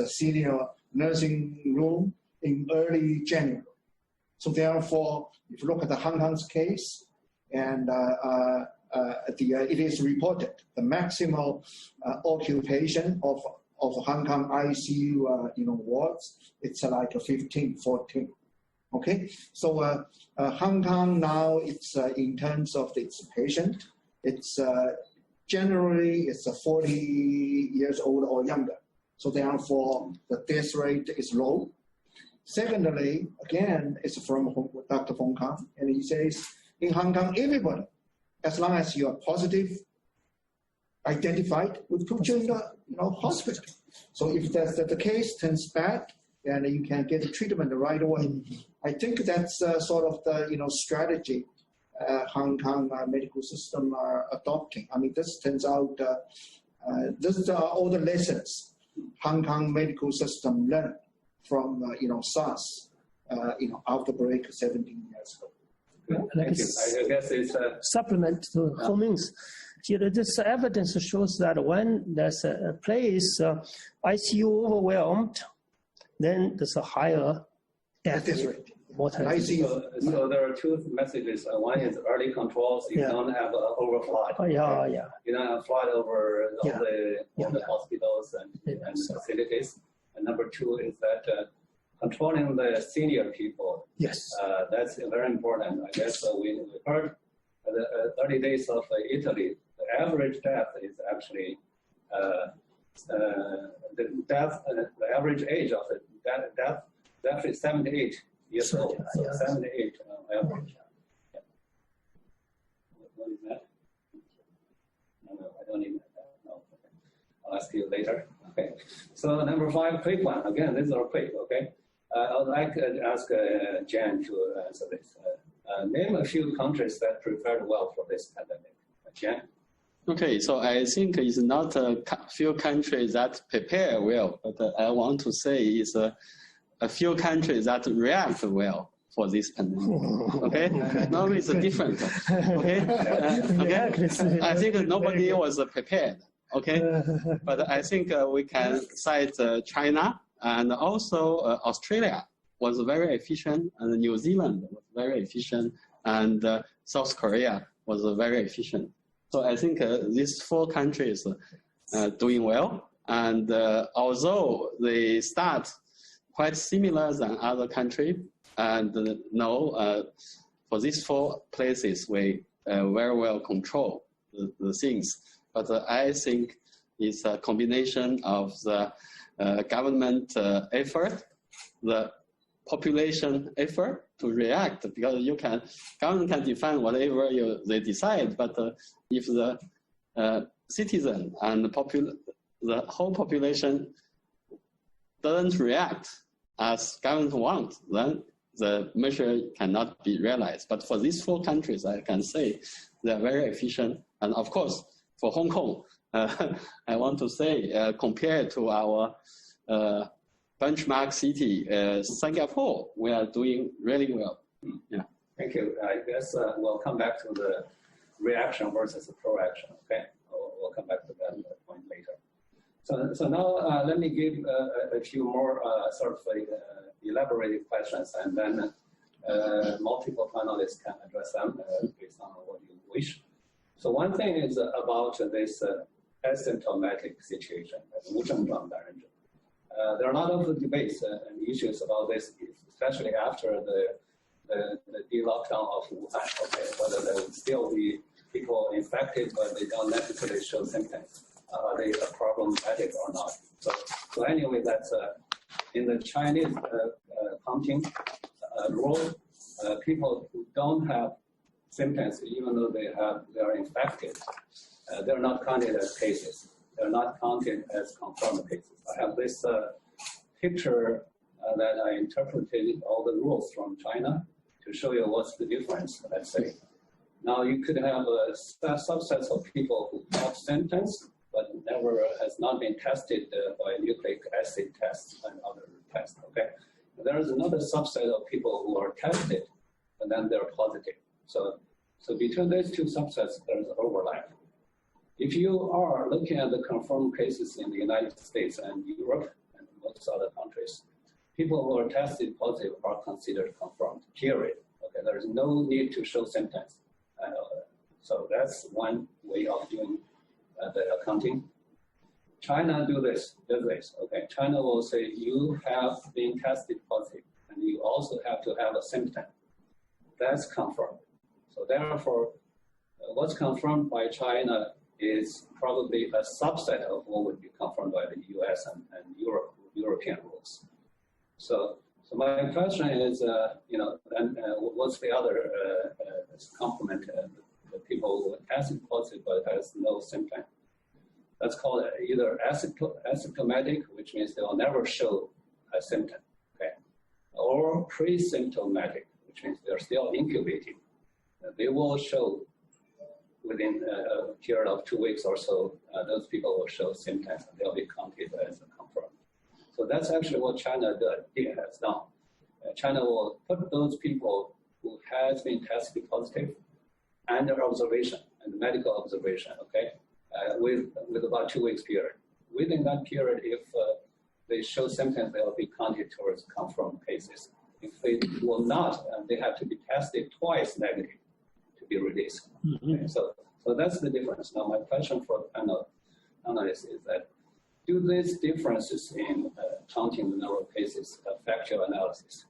senior nursing room in early January. So therefore, if you look at the Hong Kong's case, and it is reported the maximum occupation of Hong Kong ICU wards, it's like 15, 14. Okay, so Hong Kong now, it's in terms of its patient, it's generally it's 40 years old or younger. So therefore, the death rate is low. Secondly, again, it's from Dr. Fong Kang, and he says in Hong Kong, everybody, as long as you are positive, identified, we put you in the hospital. So if the case turns bad, and you can get the treatment right away. I think that's sort of the strategy Hong Kong medical system are adopting. I mean, this turns out, this are all the lessons Hong Kong medical system learned from, SARS, outbreak 17 years ago. Thank you. I guess it's a supplement to Ho Ming's. This evidence shows that when there's a place ICU overwhelmed, then there's a higher death rate. Mortality. So there are two messages. One is early controls. You don't have overflow. You don't have flood over all the hospitals and facilities. And number two is that controlling the senior people. Yes. That's very important. I guess we heard the early days of Italy, the average death is actually the average age of the death is actually 78 years old. So 78 average. Yeah. What is that? No, I don't need that. No. Okay. I'll ask you later. Okay. So number 5, quick one. Again, these are quick. Okay. I would like to ask Jan to answer this. Name a few countries that prepared well for this pandemic. Jan? Okay, so I think it's not a few countries that prepare well, but I want to say it's a few countries that react well for this pandemic. Okay, now it's different. Okay, okay. I think nobody was prepared. Okay, but I think we can cite China and also Australia was very efficient, and New Zealand was very efficient, and South Korea was very efficient. So I think these 4 countries doing well, and although they start quite similar than other countries, and for these 4 places we very well control the things. But I think it's a combination of the government effort, the population effort to react, because government can define whatever they decide, but if the citizen and the whole population doesn't react as government wants, then the measure cannot be realized. But for these 4 countries, I can say they're very efficient. And of course, for Hong Kong, I want to say, compared to our benchmark city, Singapore, we are doing really well. Yeah. Thank you. I guess we'll come back to the reaction versus the proaction. Okay, we'll come back to that point later. So now let me give a few more sort of elaborated questions, and then multiple panelists can address them based on what you wish. So one thing is about this asymptomatic situation, there are a lot of debates and issues about this, especially after the de-lockdown of Wuhan. Okay, whether there will still be people infected, but they don't necessarily show symptoms. Are they problematic or not? So anyway, that's in the Chinese counting rule, people who don't have symptoms, even though they are infected, they're not counted as cases. They're not counted as confirmed cases. I have this picture that I interpreted all the rules from China to show you what's the difference, let's say. Now you could have a subset of people who have symptoms, but has not been tested by nucleic acid tests and other tests, okay? There is another subset of people who are tested, and then they're positive. So between these 2 subsets, there's overlap. If you are looking at the confirmed cases in the United States and Europe and most other countries, people who are tested positive are considered confirmed, period. Okay, there is no need to show symptoms. So that's one way of doing the accounting. China does this. Okay, China will say you have been tested positive, and you also have to have a symptom. That's confirmed. So therefore, what's confirmed by China is probably a subset of what would be confirmed by the U.S. and European rules. So my question is, what's the other complement? The people who are tested positive but has no symptom. That's called either asymptomatic, which means they will never show a symptom, okay, or pre-symptomatic, which means they're still incubating. they will show within a period of 2 weeks or so, those people will show symptoms and they'll be counted as confirmed. So that's actually what China has done. China will put those people who has been tested positive under observation and medical observation, okay, with about 2 weeks period. Within that period, if they show symptoms, they will be counted towards confirmed cases. If they will not, they have to be tested twice negative to be released. Okay, so that's the difference. Now, my question for the panelists is that, do these differences in counting the number of cases affect your analysis?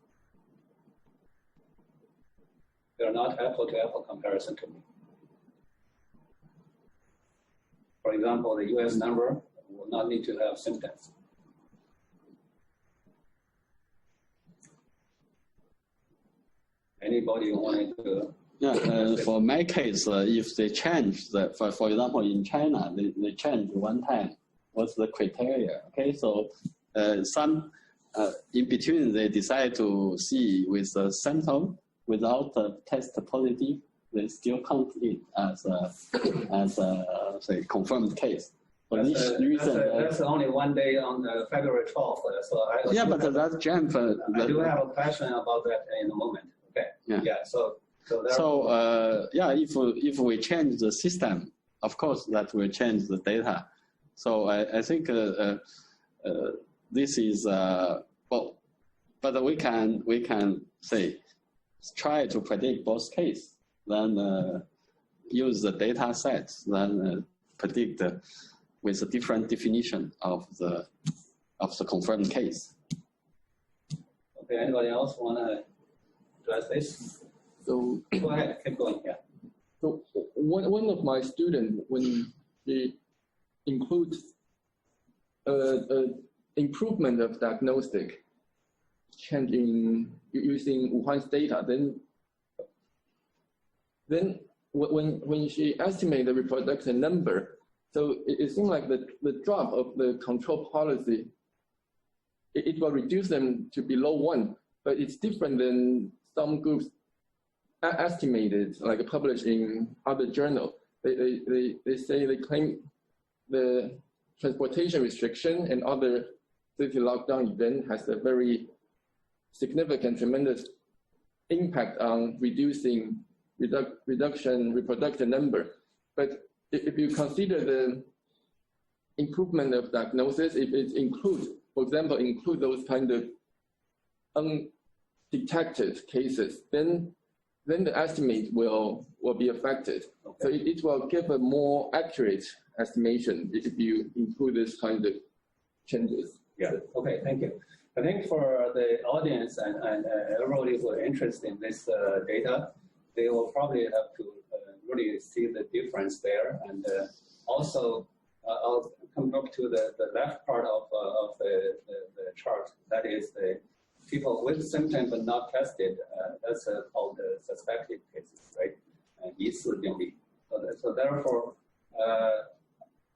They're not apple-to-apple comparison to me. For example, the US number will not need to have symptoms. Anybody wanting to? Yeah, for my case, if they change, for example, in China, they change one time. What's the criteria? Okay, so some in between they decide to see with a symptom without a test positive, they still count it as a say confirmed case. For this reason, that's only 1 day on February 12th. So but that's jump. I do have a question about that in a moment. Okay. Yeah. So if we change the system, of course that will change the data. So I think this is well, but we can say try to predict both cases, then use the data sets, then predict with a different definition of the confirmed case. Okay. Anybody else want to address this? So go ahead, keep going. Yeah. So one of my students, when they include improvement of diagnostic changing using Wuhan's data, then when she estimated the reproduction number, so it seemed like the drop of the control policy, it will reduce them to below 1, but it's different than some groups estimated, like published in other journal. They say they claim the transportation restriction and other city lockdown event has a very significant, tremendous impact on reducing reproduction number. But if you consider the improvement of diagnosis, if it includes, for example, include those kind of undetected cases, then the estimate will be affected. Okay. So it will give a more accurate estimation if you include this kind of changes. Yeah, okay, thank you. I think for the audience and everybody who are interested in this data, they will probably have to really see the difference there. And also, I'll come back to the left part of the chart. That is the people with symptoms but not tested. That's called the suspected cases, right? 疑似病例. So therefore,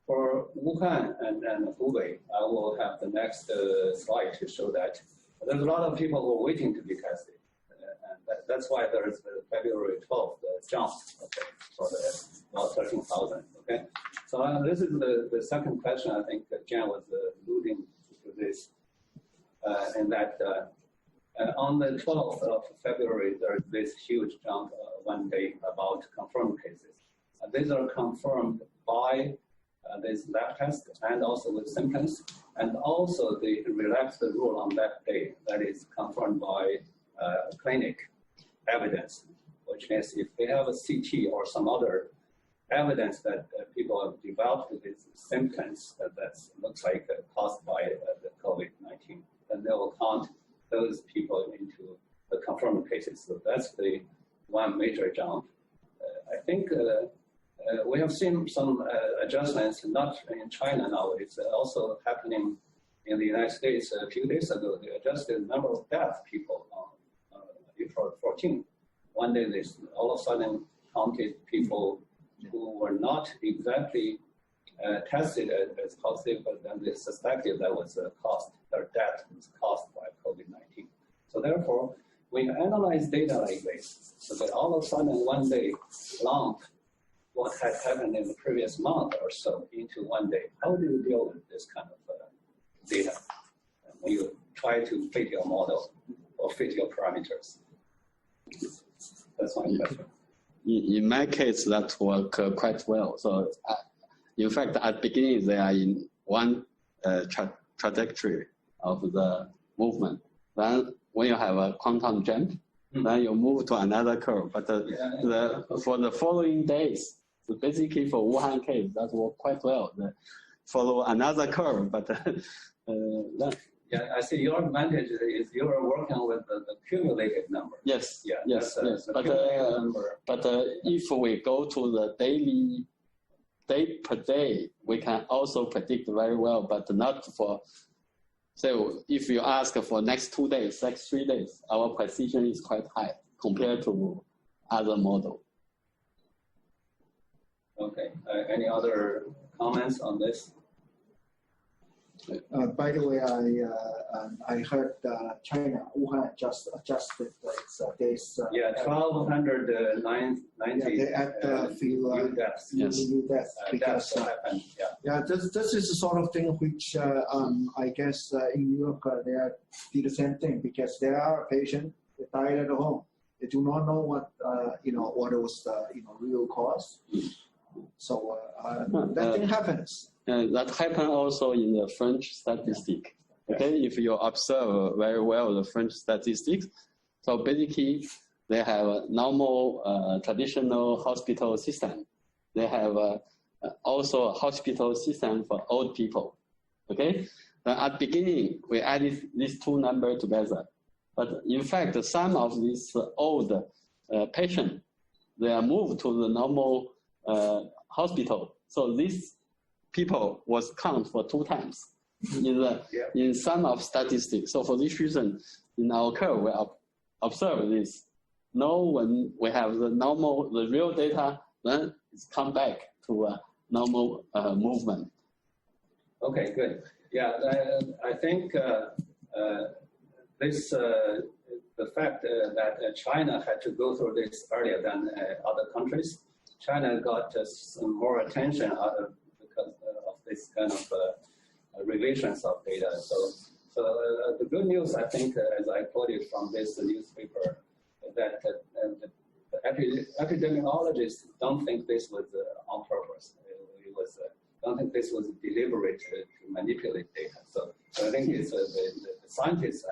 for Wuhan and Hubei, I will have the next slide to show that. There's a lot of people who are waiting to be tested. And that's why there's the February 12th jump, okay, for the about 13,000. Okay, so this is the second question. I think that Jan was alluding to this, in that on the 12th of February, there's this huge jump 1 day about confirmed cases. These are confirmed by this lab test and also with symptoms, and also they relaxed the rule on that day. That is confirmed by clinic evidence, which means if they have a CT or some other evidence that people have developed these symptoms that looks like caused by the COVID-19, then they will count those people into the confirmed cases. So that's the one major jump. I think we have seen some adjustments, not in China now. It's also happening in the United States. A few days ago, they adjusted the number of deaf people on April 14th. 1 day, they all of a sudden counted people who were not exactly tested as positive, but then they suspected that was caused, their death was caused by COVID-19. So therefore, when you analyze data like this, so that all of a sudden one day lump what had happened in the previous month or so into one day, how do you deal with this kind of data when you try to fit your model or fit your parameters? That's my question. In my case, that worked quite well. So, in fact, at the beginning, they are in one trajectory of the movement. Then, when you have a quantum jump, then you move to another curve. But for the following days, so basically for Wuhan case, that worked quite well. Follow another curve, but yeah, I see your advantage is you're working with the cumulative number. Yes, yeah, yes, yes. But if we go to the day per day, we can also predict very well, but not for. So if you ask for next 2 days, next 3 days, our precision is quite high compared to other model. Okay. Any other comments on this? By the way, I heard China, Wuhan just adjusted its days. Yeah, 1,290. They add a few new deaths. Yes. New deaths because happened. yeah, this is the sort of thing which I guess in Europe they do the same thing because there are patients that died at home. They do not know what what was the real cause. So that thing happens. That happened also in the French statistic. Okay, if you observe very well the French statistics, so basically they have a normal traditional hospital system. They have also a hospital system for old people. Okay, at the beginning we added these two numbers together, but in fact some of these old patients they are moved to the normal hospital. So these people was count for 2 times in some of statistics. So for this reason, in our curve, we observe this. Now when we have the real data, then it's come back to a normal movement. Okay, good. Yeah, I think this the fact that China had to go through this earlier than other countries. China got some more attention because of this kind of relations of data. So the good news, I think, as I quoted from this newspaper, that the epidemiologists don't think this was on purpose. It was don't think this was deliberate to manipulate data. So I think it's the scientists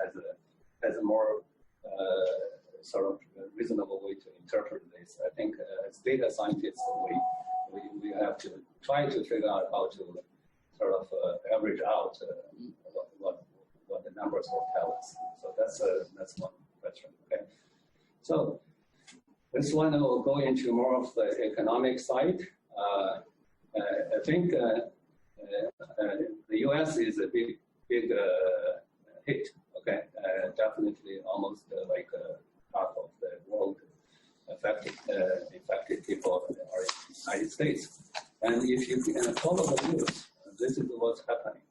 has a more sort of reasonable way to interpret this. I think as data scientists, we have to try to figure out how to sort of average out what the numbers will tell us. So that's one question. Okay. So this one will go into more of the economic side. I think the U.S. is a big hit. Okay, definitely almost like half of the world infected people are in the United States. And if you can follow the news, this is what's happening.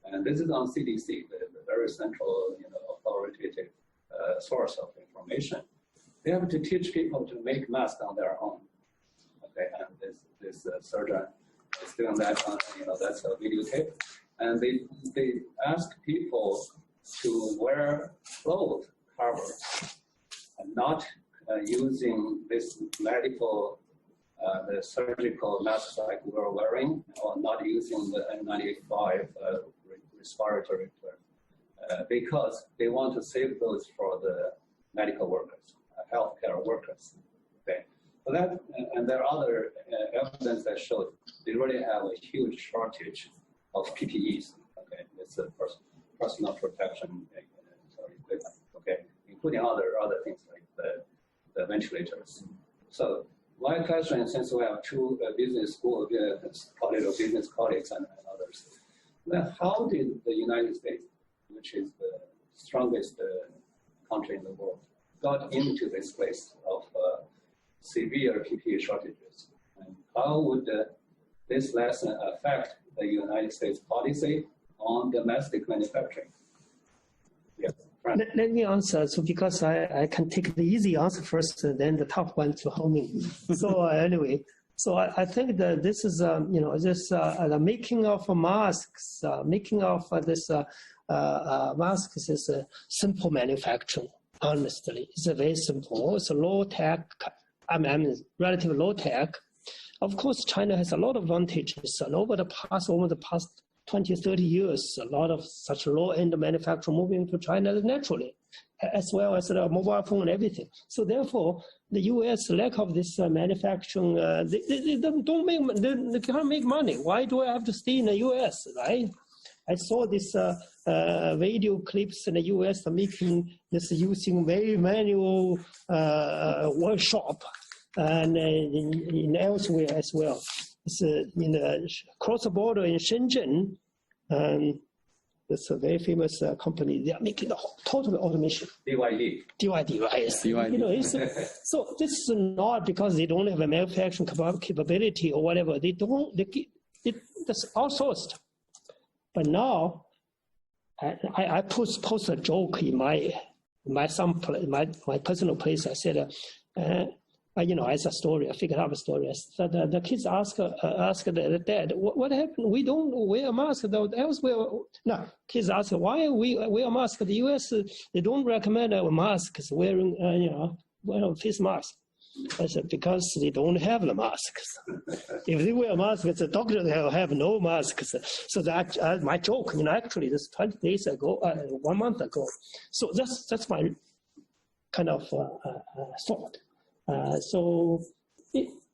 And this is on CDC, the very central, authoritative source of information. They have to teach people to make masks on their own. Okay, and this surgeon is doing that on, that's a videotape. And they ask people to wear cloth covers and not using this medical, the surgical masks like we're wearing, or not using the N95 respiratory because they want to save those for the medical workers, healthcare workers. Okay, so that, and there are other evidence that shows they really have a huge shortage of PPEs. Okay, it's a personal protection equipment. Okay, including other things like the ventilators. So my question, since we have two business school, business colleagues and others, then how did the United States, which is the strongest country in the world, got into this place of severe PPE shortages? And how would this lesson affect the United States policy on domestic manufacturing? Yes. Let me answer. So because I can take the easy answer first, then the tough one to Homing. So anyway, so I think that this is the making of masks, making of this masks is a simple manufacturing. Honestly, it's a very simple. It's a low tech. I mean, relatively low tech. Of course, China has a lot of advantages. Over the past 20, 30 years, a lot of such low-end manufacturing moving to China naturally, as well as the mobile phone and everything. So therefore, the U.S. lack of this manufacturing, they can't make money. Why do I have to stay in the U.S., right? I saw this video clips in the U.S. making this using very manual workshop and in elsewhere as well. It's in the cross the border in Shenzhen, and it's a very famous company. They are making the total automation. DYD, right? DYD. So this is not because they don't have a manufacturing capability or whatever. They don't. That's outsourced. But now, I post a joke in my personal place. I said, as a story, I figured out a story. I said, the kids ask the dad, what happened? We don't wear a mask elsewhere. No, kids ask, why we wear a mask? The U.S. They don't recommend masks wearing, face mask. I said, because they don't have the masks. If they wear masks, the doctor will have no masks. So that my joke, actually, this 20 days ago, 1 month ago. So that's my kind of thought. So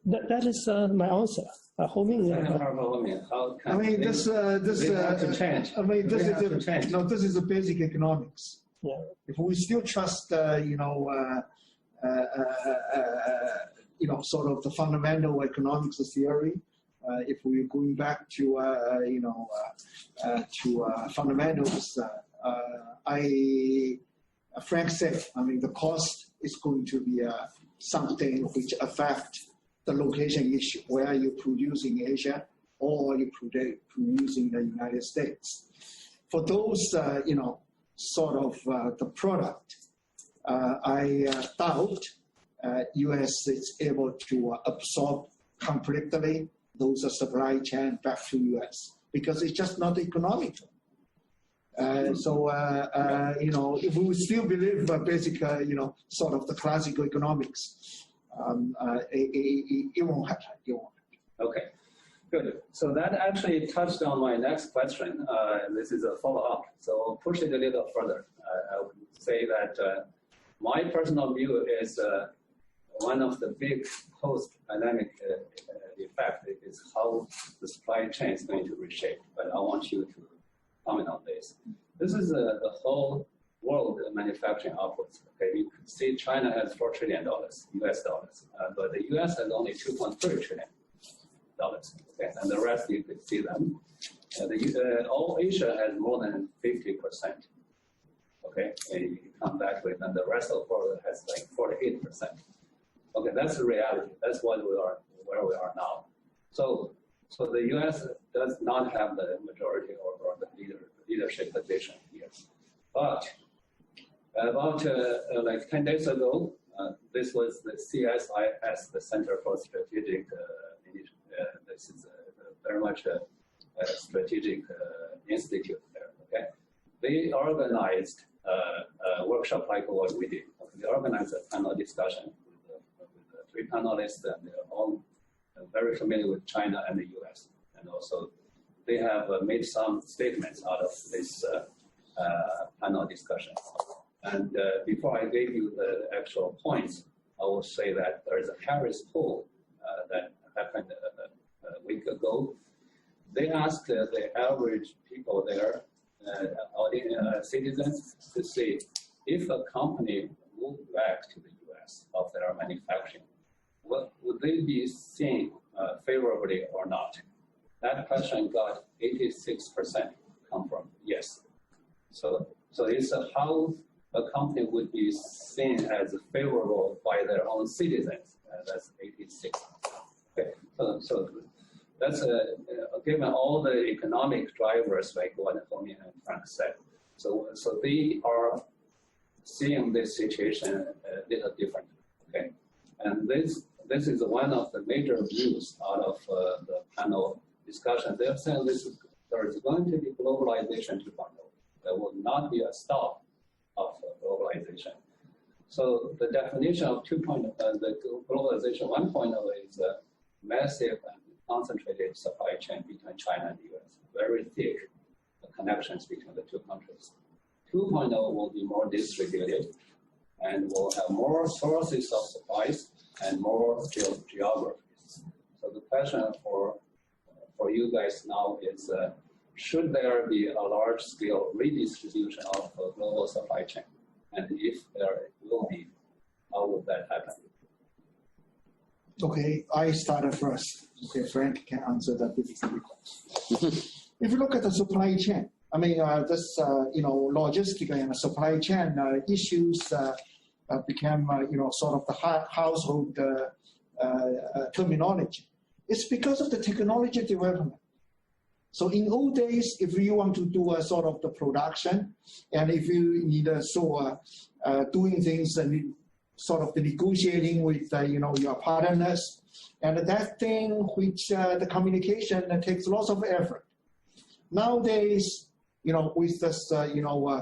that is my answer. Homing. I mean, this to change. I mean, this is a basic economics. Yeah. If we still trust, sort of the fundamental economics theory, if we're going back to fundamentals, Frank said, I mean, the cost is going to be something which affect the location issue, where you produce in Asia or you produce in the United States. For those, sort of the product, I doubt U.S. is able to absorb completely those supply chain back to U.S. because it's just not economical. If we still believe basic, sort of the classical economics, it won't happen. Okay, good. So that actually touched on my next question. This is a follow-up. So I'll push it a little further. I would say that my personal view is one of the big post-pandemic effect is how the supply chain is going to reshape. But I want you to comment on this. This is the whole world manufacturing outputs. Okay, you can see China has $4 trillion US dollars, but the US has only $2.3 trillion dollars. Okay, and the rest you could see them. All Asia has more than 50%. Okay, and you come back with, and the rest of the world has like 48%. Okay, that's the reality. That's what we are, where we are now. So the U.S. does not have the majority or the leadership position here. But about like 10 days ago, this was the CSIS, the Center for Strategic this is very much a strategic institute there. Okay, they organized a workshop like what we did. Okay? They organized a panel discussion with the 3 panelists, and they're all very familiar with China and the U.S. And also, they have made some statements out of this panel discussion. And before I gave you the actual points, I will say that there is a Harris poll that happened a week ago. They asked the average people there, citizens, to see if a company moved back to the U.S. of their manufacturing, would they be seen favorably or not? That question got 86% come from yes. So it's how a company would be seen as favorable by their own citizens. That's 86. Okay, so that's given all the economic drivers like what Homing and Frank said. So they are seeing this situation a little different. Okay, and this is one of the major views out of the panel discussion. They're saying there is going to be globalization 2.0. There will not be a stop of globalization. So the definition of 2.0, the globalization 1.0 is a massive and concentrated supply chain between China and the US, very thick connections between the two countries. 2.0 will be more distributed and will have more sources of supplies and more geographies. So the question for you guys now is, should there be a large-scale redistribution of the global supply chain? And if there will be, how would that happen? Okay, I started first. Okay, Frank can answer that difficult question. If you look at the supply chain, I mean, this logistic and supply chain issues became sort of the household terminology. It's because of the technology development. So in old days, if you want to do a sort of the production, and if you need doing things and sort of the negotiating with your partners, and that thing which the communication takes lots of effort. Nowadays, with this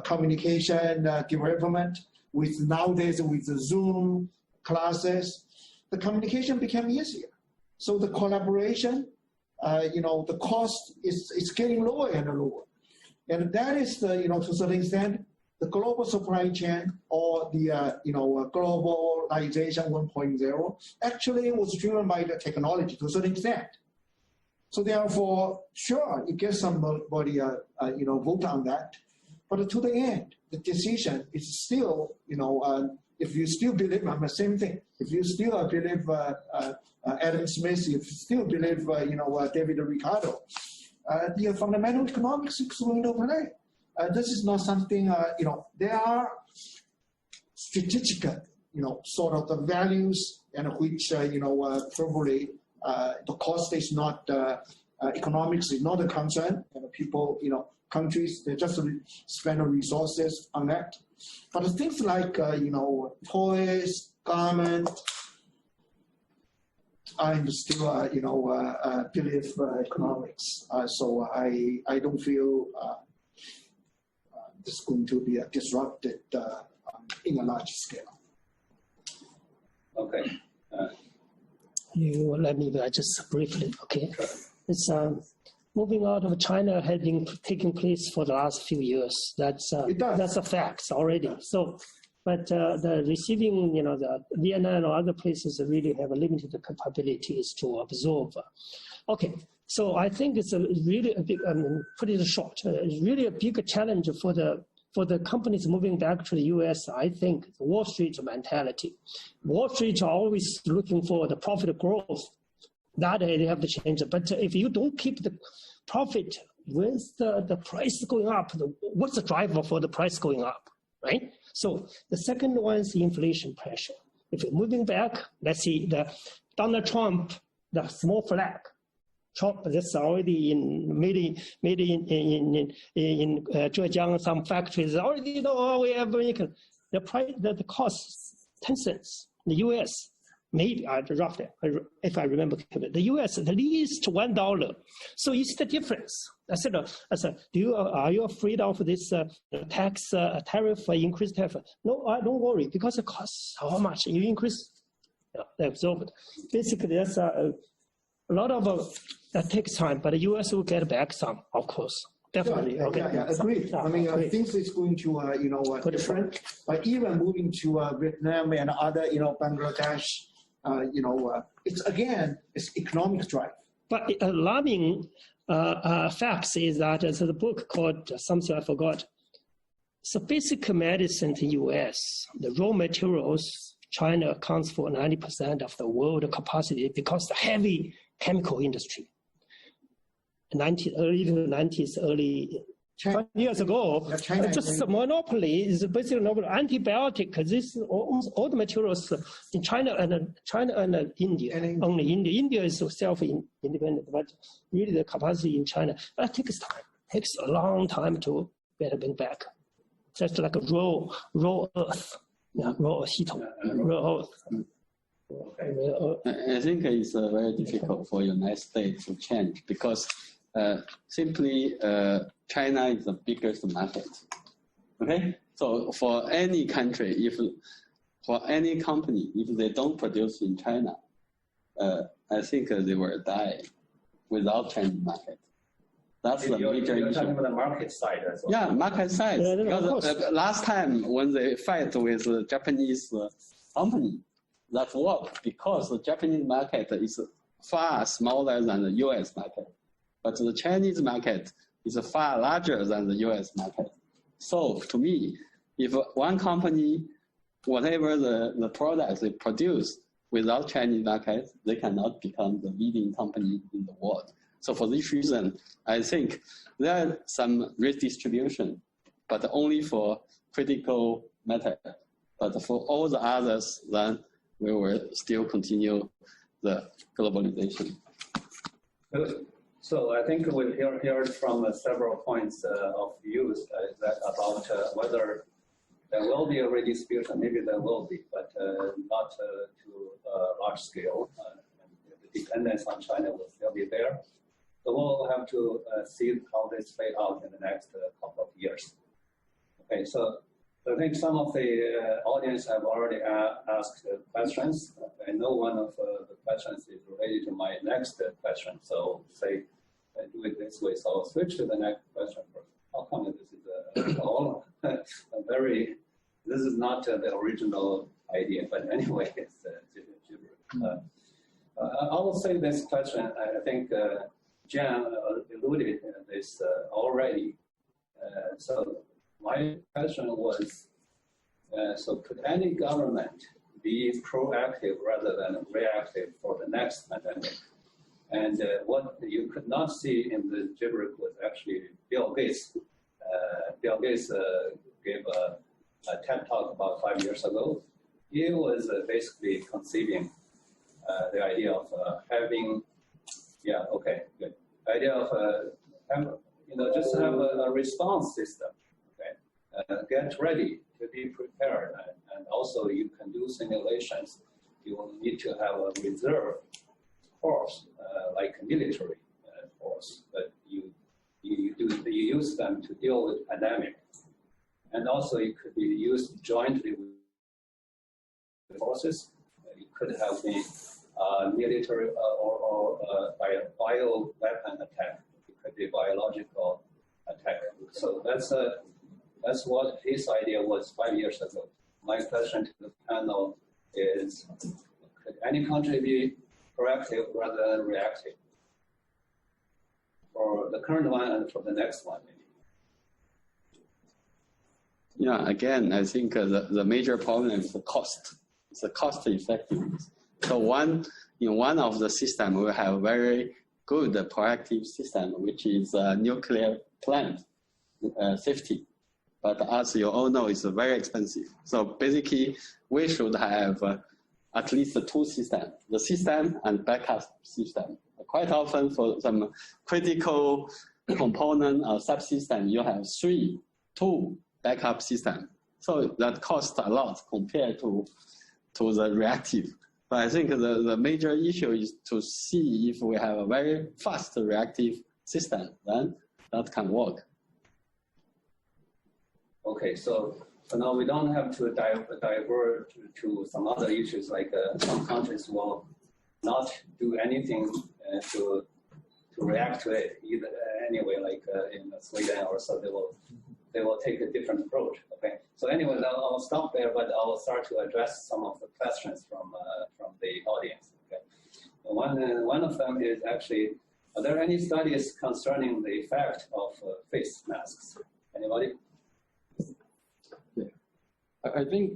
communication development, nowadays with the Zoom classes, the communication became easier. So the collaboration, the cost is getting lower and lower. And that is, to a certain extent, the global supply chain or the, globalization 1.0 actually was driven by the technology to a certain extent. So therefore, sure, you get somebody, vote on that. But to the end, the decision is still, if you still believe, I'm the same thing. If you still believe Adam Smith, if you still believe, David Ricardo, the fundamental economics is going to play. This is not something, there are strategic, sort of the values and which, probably the cost is not, economics is not a concern. And people, countries, they just spend resources on that. But things like, toys, garment, I'm still, believe economics. So I don't feel this is going to be disrupted in a large scale. Okay. You let me just briefly, okay. It's moving out of China has been taking place for the last few years. That's a fact already. So, but the receiving, the Vietnam or other places really have a limited capabilities to absorb. Okay, so I think it's really a big, put it short, it's really a big challenge for the companies moving back to the U.S., I think, the Wall Street mentality. Wall Street are always looking for the profit growth. That they have to change it. But if you don't keep the profit with the price going up, what's the driver for the price going up, right? So the second one is the inflation pressure. If you're moving back, let's see, the Donald Trump, the small flag, Trump, that's already made in Zhejiang, some factories already we have the price, the cost 10 cents. The U.S. maybe roughly, if I remember correctly, the U.S. at least $1. So it's the difference. I said, are you afraid of this tax tariff increase tariff? No, don't worry, because it costs how much you increase, they absorb it. Basically, there's a lot of that takes time, but the U.S. will get back some, of course. Definitely. Yeah, okay. Yeah, agreed. I mean, I think it's going to, different. But even moving to Vietnam and other, Bangladesh, it's economic drive. But alarming facts is that there's a book called something I forgot. So basic medicine in the U.S., the raw materials, China accounts for 90% of the world capacity because the heavy chemical industry. Early 20 years ago, just a monopoly is basically antibiotic. This almost all the materials in China and India. Only India. India is self-independent, but really the capacity in China. That takes time. It takes a long time to get it back. just like a raw earth, raw 系统 raw earth. I think it's very difficult for United States to change because simply China is the biggest market. Okay, so for any country, for any company, if they don't produce in China, I think they will die without Chinese market. That's the major You're issue. talking about the market side as well. Yeah, market size. Yeah, because last time when they fight with the Japanese company, that worked because the Japanese market is far smaller than the US market. But the Chinese market is far larger than the US market. So to me, if one company, whatever the products they produce without Chinese market, they cannot become the leading company in the world. So for this reason, I think there are some redistribution, but only for critical matter. But for all the others, then we will still continue the globalization. So I think we've heard from several points of views that about whether there will be a redistribution. Maybe there will be, but not to large scale. The dependence on China will still be there. So we'll have to see how this play out in the next couple of years. Okay, so I think some of the audience have already asked questions. I know one of the questions is related to my next question. So say, do it this way. So I'll switch to the next question first. How come this is all this is not the original idea, but anyway, it's I will say this question. I think Jan alluded to this already. So my question was, so could any government be proactive rather than reactive for the next pandemic? And what you could not see in the gibberish was actually Bill Gates. Bill Gates gave a TED talk about 5 years ago. He was basically conceiving the idea of having, good. The idea of just have a response system. Get ready to be prepared, and also you can do simulations. You will need to have a reserve force, like a military force, but you use them to deal with pandemic, and also it could be used jointly with forces. It could have been military or bio weapon attack. It could be biological attack. So that's what his idea was 5 years ago. My question to the panel is, could any country be proactive rather than reactive for the current one and for the next one, maybe? Yeah, again, I think the major problem is the cost. It's the cost effectiveness. So in one of the system, we have very good proactive system, which is nuclear plant safety. But as you all know, it's very expensive. So basically, we should have at least 2 systems, the system and backup system. Quite often for some critical component or subsystem, you have 2 backup systems. So that costs a lot compared to the reactive. But I think the major issue is to see if we have a very fast reactive system, then that can work. Okay, so now we don't have to divert to some other issues, like some countries will not do anything to react to it either anyway, like in Sweden or so, they will take a different approach. Okay, so anyway, I'll stop there, but I'll start to address some of the questions from the audience. Okay, one of them is actually, are there any studies concerning the effect of face masks? Anybody? I think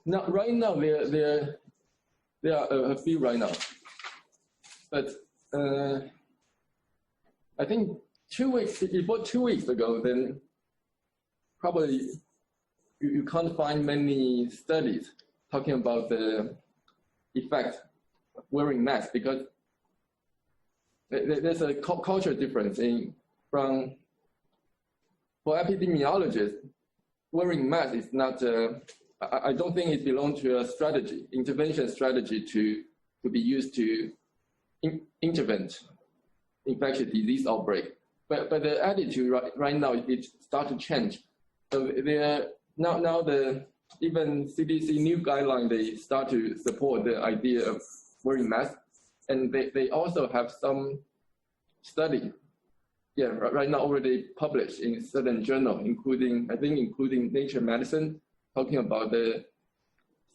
right now there are a few right now, but I think 2 weeks before 2 weeks ago, then probably you can't find many studies talking about the effect of wearing masks, because there's a culture difference from for epidemiologists, wearing mask is not, I don't think it belongs to a strategy, intervention strategy to be used to intervent infectious disease outbreak. But the attitude right now, it start to change. So now even CDC new guideline, they start to support the idea of wearing masks. And they also have some study, right now already published in certain journal, including Nature Medicine, talking about the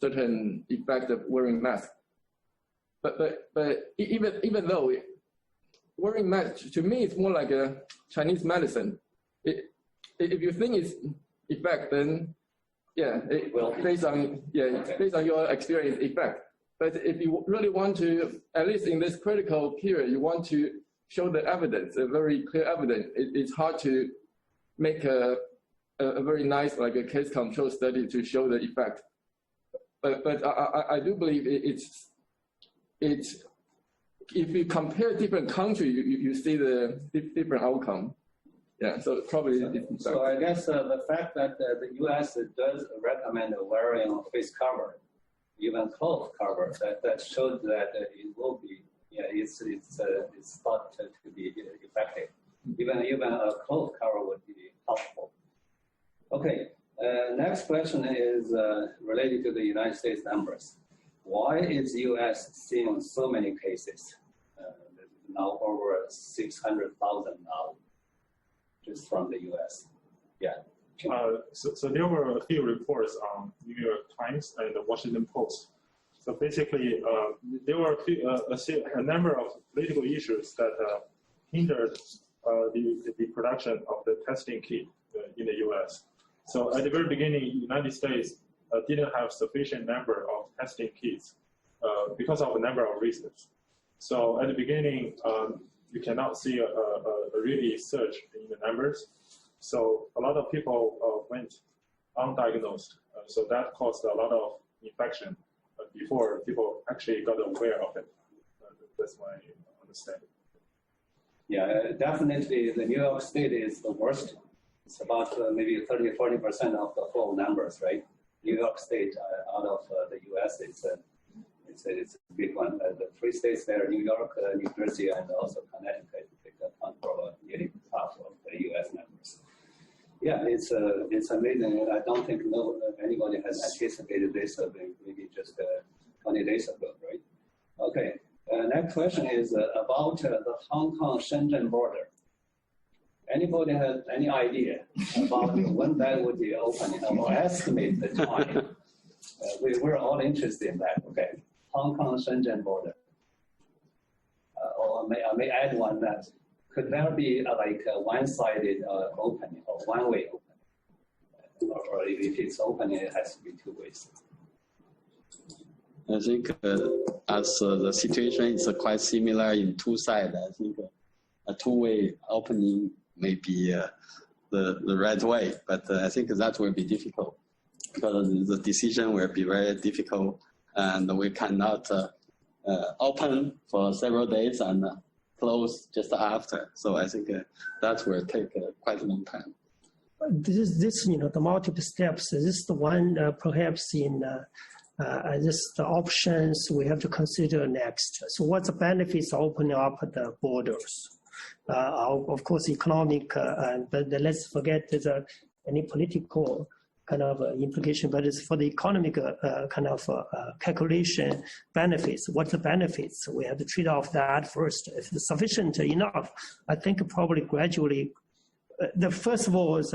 certain effect of wearing masks. But even though wearing masks, to me, it's more like a Chinese medicine. If you think it's effect, then based on your experience effect. But if you really want to, at least in this critical period, you want to show the evidence, a very clear evidence. It's hard to make a very nice, like a case control study to show the effect. But I do believe it's if you compare different countries, you see the different outcome. Yeah, so probably. So I guess the fact that the U.S. does recommend wearing a face cover, even cloth cover, that shows that it will be, it's thought to be effective. Even a cloth cover would be helpful. Okay, next question is related to the United States numbers. Why is U.S. seeing so many cases? Now over 600,000 now, just from the U.S. Yeah. So there were a few reports on New York Times and the Washington Post. So basically, there were a number of political issues that hindered the production of the testing kit in the U.S. So at the very beginning, the United States didn't have sufficient number of testing kits because of a number of reasons. So at the beginning, you cannot see a really surge in the numbers. So a lot of people went undiagnosed. So that caused a lot of infection before people actually got aware of it. That's my understanding. Yeah, definitely the New York State is the worst. It's about maybe 30-40% of the whole numbers, right? New York State out of the U.S. It's a big one. The three states there, New York, New Jersey, and also Connecticut, account for nearly half of the U.S. numbers. Yeah, it's amazing. I don't think anybody has anticipated this maybe just 20 days ago, right? Okay. Next question is about the Hong Kong-Shenzhen border. Anybody has any idea about when that would be opening or estimate the time? We're all interested in that. Okay. Hong Kong-Shenzhen border. Or I may add one that could there be like a one-sided opening or one-way opening? Or if it's opening, it has to be two ways. I think as the situation is quite similar in two sides, I think a two-way opening may be the right way, but I think that will be difficult because the decision will be very difficult and we cannot open for several days and close just after. So I think that will take quite a long time. This the multiple steps. This is the one perhaps in this the options we have to consider next. So what's the benefits of opening up the borders? Of course, economic, but let's forget any political kind of implication, but it's for the economic kind of calculation benefits. What's the benefits? We have to treat off that first. If it's sufficient enough, I think probably gradually. The first of all is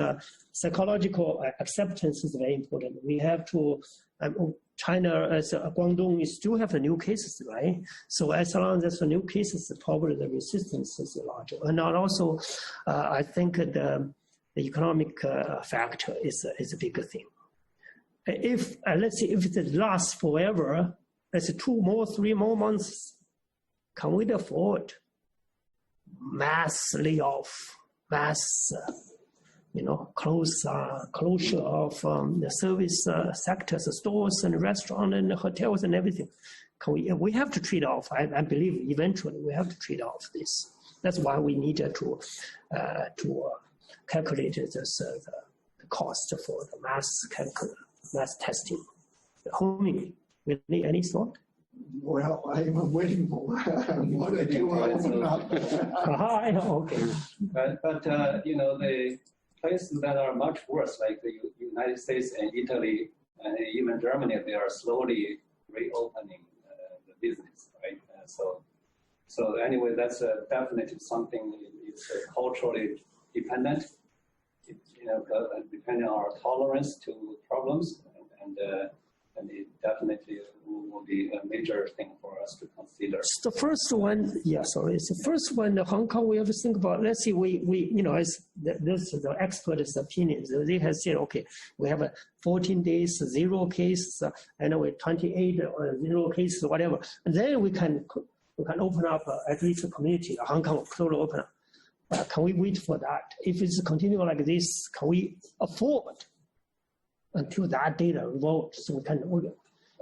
psychological acceptance is very important. We have to, China as Guangdong, we still have the new cases, right? So as long as there's the new cases, probably the resistance is larger. And also, I think the economic factor is a bigger thing. If let's say if it lasts forever, let's say 2 more, 3 more months, can we afford mass layoff? Mass, closure of the service sectors, stores and restaurants and hotels and everything. We have to trade off. I believe eventually we have to trade off this. That's why we need to calculate the cost for the mass testing. Homing, really, any thought? Well, I'm waiting for more than 2 hours now. Okay. But you know, the places that are much worse, like the United States and Italy and even Germany, they are slowly reopening the business, right? So anyway, that's definitely something. It's culturally dependent. You know, depending on our tolerance to problems, and it definitely will be a major thing for us to consider. The first one, it's the first one, Hong Kong, we have to think about, let's see, we you know, as this is the experts' opinion. So they have said, okay, we have 14 days, 0 cases, and with 28 or 0 cases, whatever. And then we can open up at least the community, Hong Kong, totally open up. Can we wait for that? If it's continue like this, can we afford until that data evolves? So we can,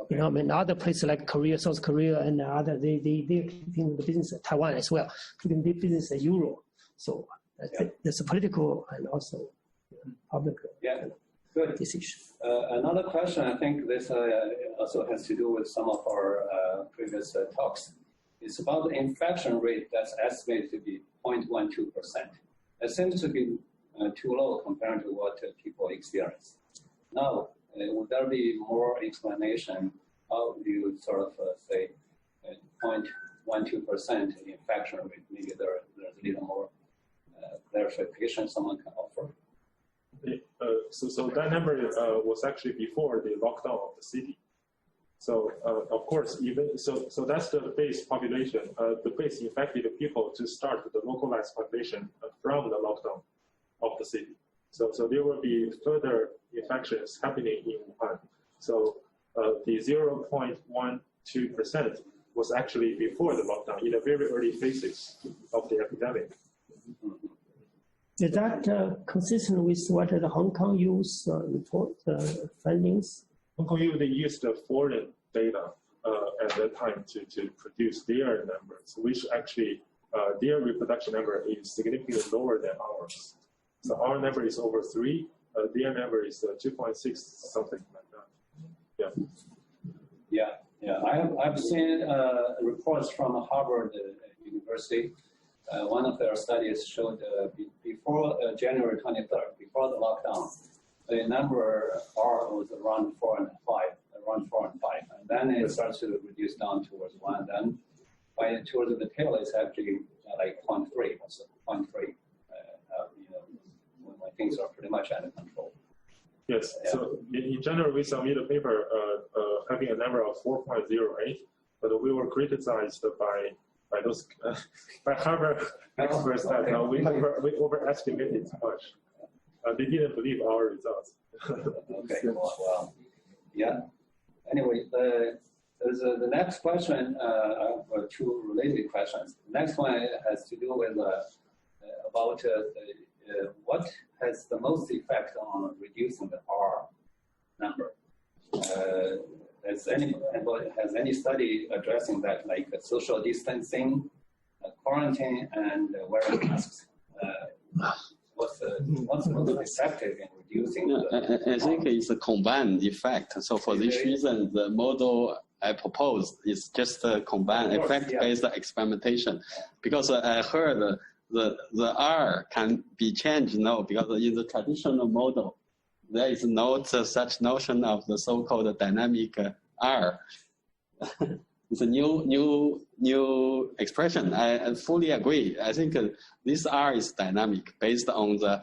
you know, I mean, other places like Korea, South Korea, and other, they're keeping the business at Taiwan as well, keeping the business at Euro. So there's a political and also public good decision. Another question, I think this also has to do with some of our previous talks. It's about the infection rate that's estimated to be 0.12%. It seems to be too low compared to what people experience. Now, would there be more explanation? How do you sort of say 0.12% infection rate? Maybe there's a little more clarification someone can offer. So that number was actually before the lockdown of the city. So of course, even so that's the base population, the base infected people to start the localized population from the lockdown of the city. So there will be further infections happening in Wuhan. So the 0.12% was actually before the lockdown, in the very early phases of the epidemic. Is that consistent with what the Hong Kong use report findings? Hong Kong used the foreign data at that time to produce their numbers, which actually their reproduction number is significantly lower than ours. So our number is over 3, their number is 2.6, something like that. Yeah. I've seen reports from Harvard University. One of their studies showed before January 23rd, before the lockdown, the number R was around 4 and 5, and then it starts to reduce down towards 1. Then towards the tail, it's actually like 0.3, also 0.3. When things are pretty much under control. Yes. Yeah. So in general, we submitted a paper having a number of 4.08, but we were criticized by those by Harvard experts that we overestimated too much. They didn't believe our results. Okay. Well, yeah. Anyway, the next question, two related questions. The next one has to do with about what has the most effect on reducing the R number? Has any study addressing that, like social distancing, quarantine, and wearing masks? What's the most effective in reducing? I think it's a combined effect. So for this reason, the model I proposed is just a combined effect-based experimentation. Because I heard the R can be changed now, because in the traditional model, there is not such notion of the so-called dynamic R. It's a new expression. I fully agree. I think this R is dynamic based on the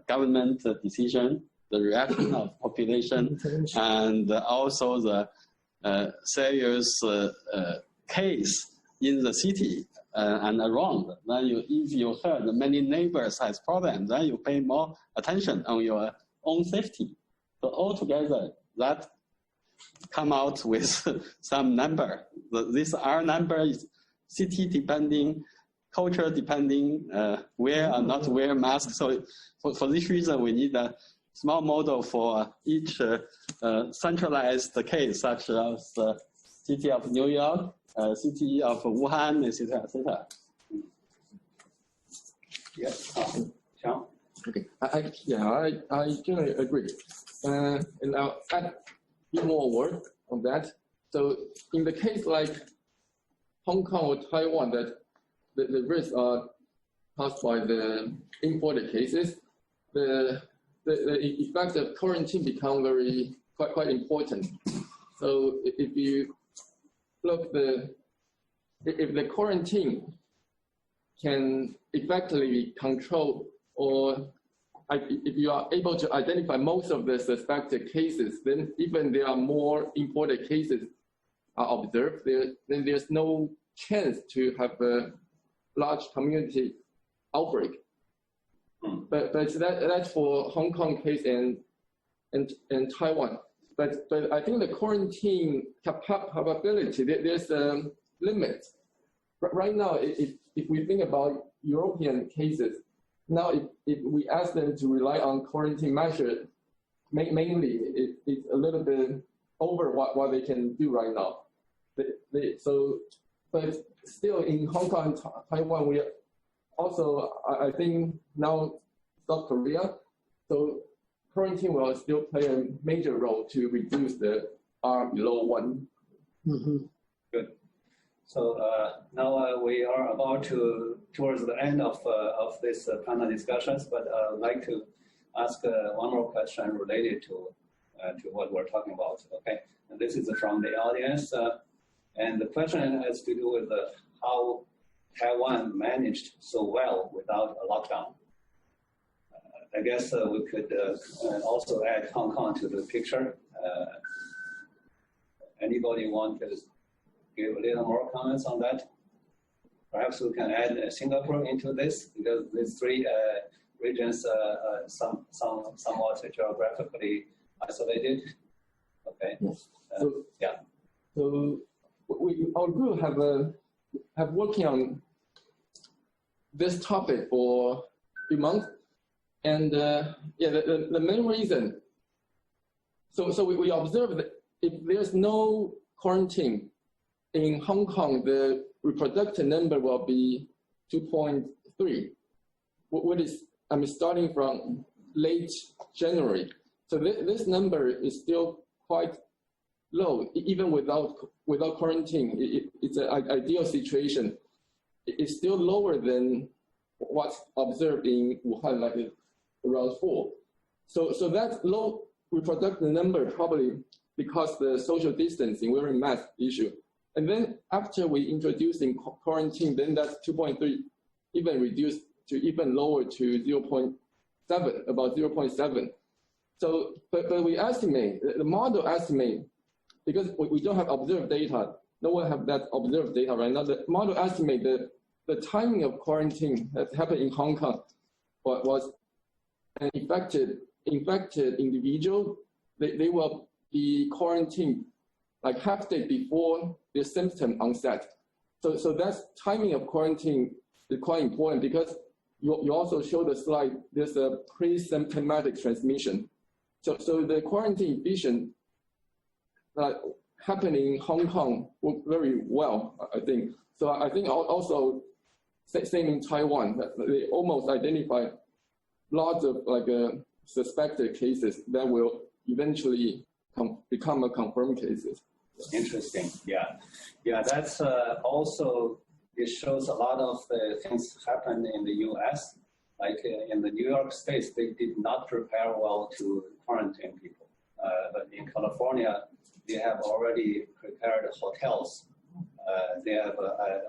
government decision, the reaction of population, and also the serious case in the city and around. Then if you heard many neighbors has problems, then you pay more attention on your own safety. So altogether, that come out with some number. This R number is city depending, culture depending, wear or not wear mask. So for this reason, we need a small model for each centralized case, such as the city of New York, city of Wuhan, etc., etc. Yes, Xiang. Okay, I generally agree. And I'll add a bit more work on that. So in the case like Hong Kong or Taiwan, that the risks are caused by the imported cases, the effect of quarantine become quite important. So if you look if the quarantine can effectively control, or if you are able to identify most of the suspected cases, then even there are more imported cases are observed, then there's no chance to have a large community outbreak. But that's for Hong Kong case and Taiwan. But I think the quarantine capability, there's a limit. Right now, if we think about European cases, now if we ask them to rely on quarantine measures, mainly it's a little bit over what they can do right now. But still in Hong Kong and Taiwan, we also, I think now South Korea, so quarantine will still play a major role to reduce the R below 1. Mm-hmm. Good. So now we are about towards the end of this panel discussions, but I'd like to ask one more question related to what we're talking about. Okay, and this is from the audience, and the question has to do with how Taiwan managed so well without a lockdown. I guess we could also add Hong Kong to the picture. Anybody want to give a little more comments on that? Perhaps we can add Singapore into this, because these three regions somewhat geographically isolated. Okay. Yeah. So our group have working on this topic for a few months, and the main reason. So we observed that if there's no quarantine in Hong Kong, the reproductive number will be 2.3. What is starting from late January. So this number is still quite low, even without quarantine. It's an ideal situation. It's still lower than what's observed in Wuhan, like around 4. So that low reproductive number probably because the social distancing, wearing mask issue. And then after we introducing quarantine, then that's 2.3 even reduced to even lower to 0.7, about 0.7. So, but we estimate, the model estimate, because we don't have observed data, no one have that observed data right now. The model estimate that the timing of quarantine that happened in Hong Kong was an infected individual. They will be quarantined like half day before the symptom onset. So that's timing of quarantine is quite important, because you also show the slide, there's a pre-symptomatic transmission. So the quarantine efficient happening in Hong Kong worked very well, I think. So I think also same in Taiwan, that they almost identify lots of suspected cases that will eventually become a confirmed cases. Interesting. Yeah. That's also, it shows a lot of the things happen in the U.S. Like in the New York State, they did not prepare well to quarantine people. But in California, they have already prepared hotels. They have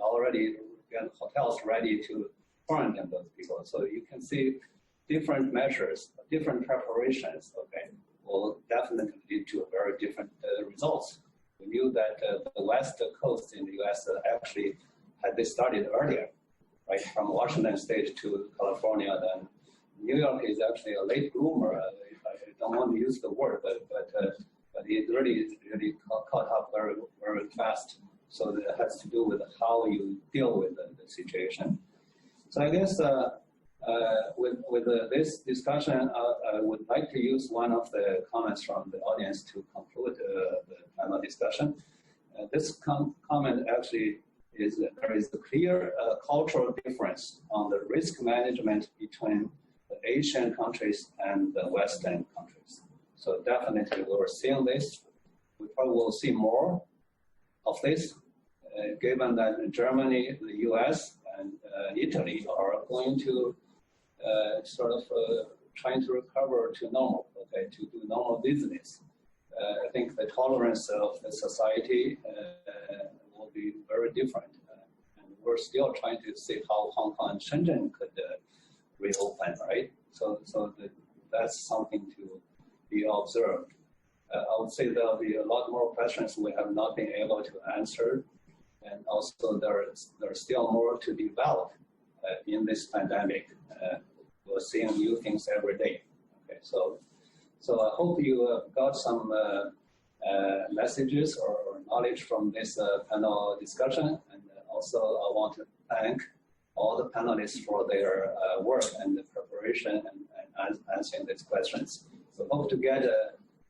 already got hotels ready to quarantine those people. So you can see different measures, different preparations, okay, will definitely lead to very different results. We knew that the West Coast in the U.S. Actually had this started earlier, right, from Washington State to California. Then New York is actually a late bloomer. I don't want to use the word, but it really caught up very, very fast. So that has to do with how you deal with the situation. So I guess with this discussion, I would like to use one of the comments from the audience to conclude the panel discussion. This comment actually is there is a clear cultural difference on the risk management between the Asian countries and the Western countries. So definitely we're seeing this. We probably will see more of this, given that Germany, the US, and Italy are going to trying to recover to normal, okay, to do normal business. I think the tolerance of the society will be very different. And we're still trying to see how Hong Kong and Shenzhen could reopen, right? So that's something to be observed. I would say there'll be a lot more questions we have not been able to answer. And also there's still more to develop in this pandemic. We're seeing new things every day. Okay, so I hope you got some messages or knowledge from this panel discussion. And also I want to thank all the panelists for their work and the preparation and answering these questions. So hope to get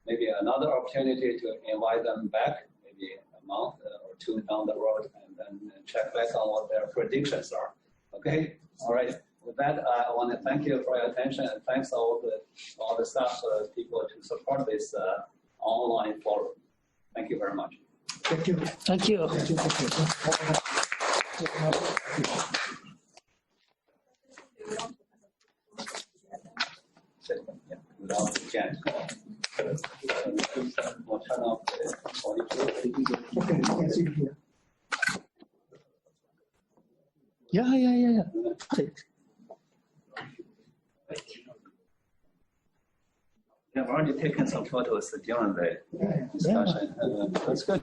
maybe another opportunity to invite them back, maybe a month or two down the road, and then check back on what their predictions are. Okay, all right. With that, I want to thank you for your attention, and thanks all the staff people to support this online forum. Thank you very much. Thank you. Thank you. We'll turn off the audio. Okay, you can see here. Yeah. I've already taken some photos during the discussion. That's good.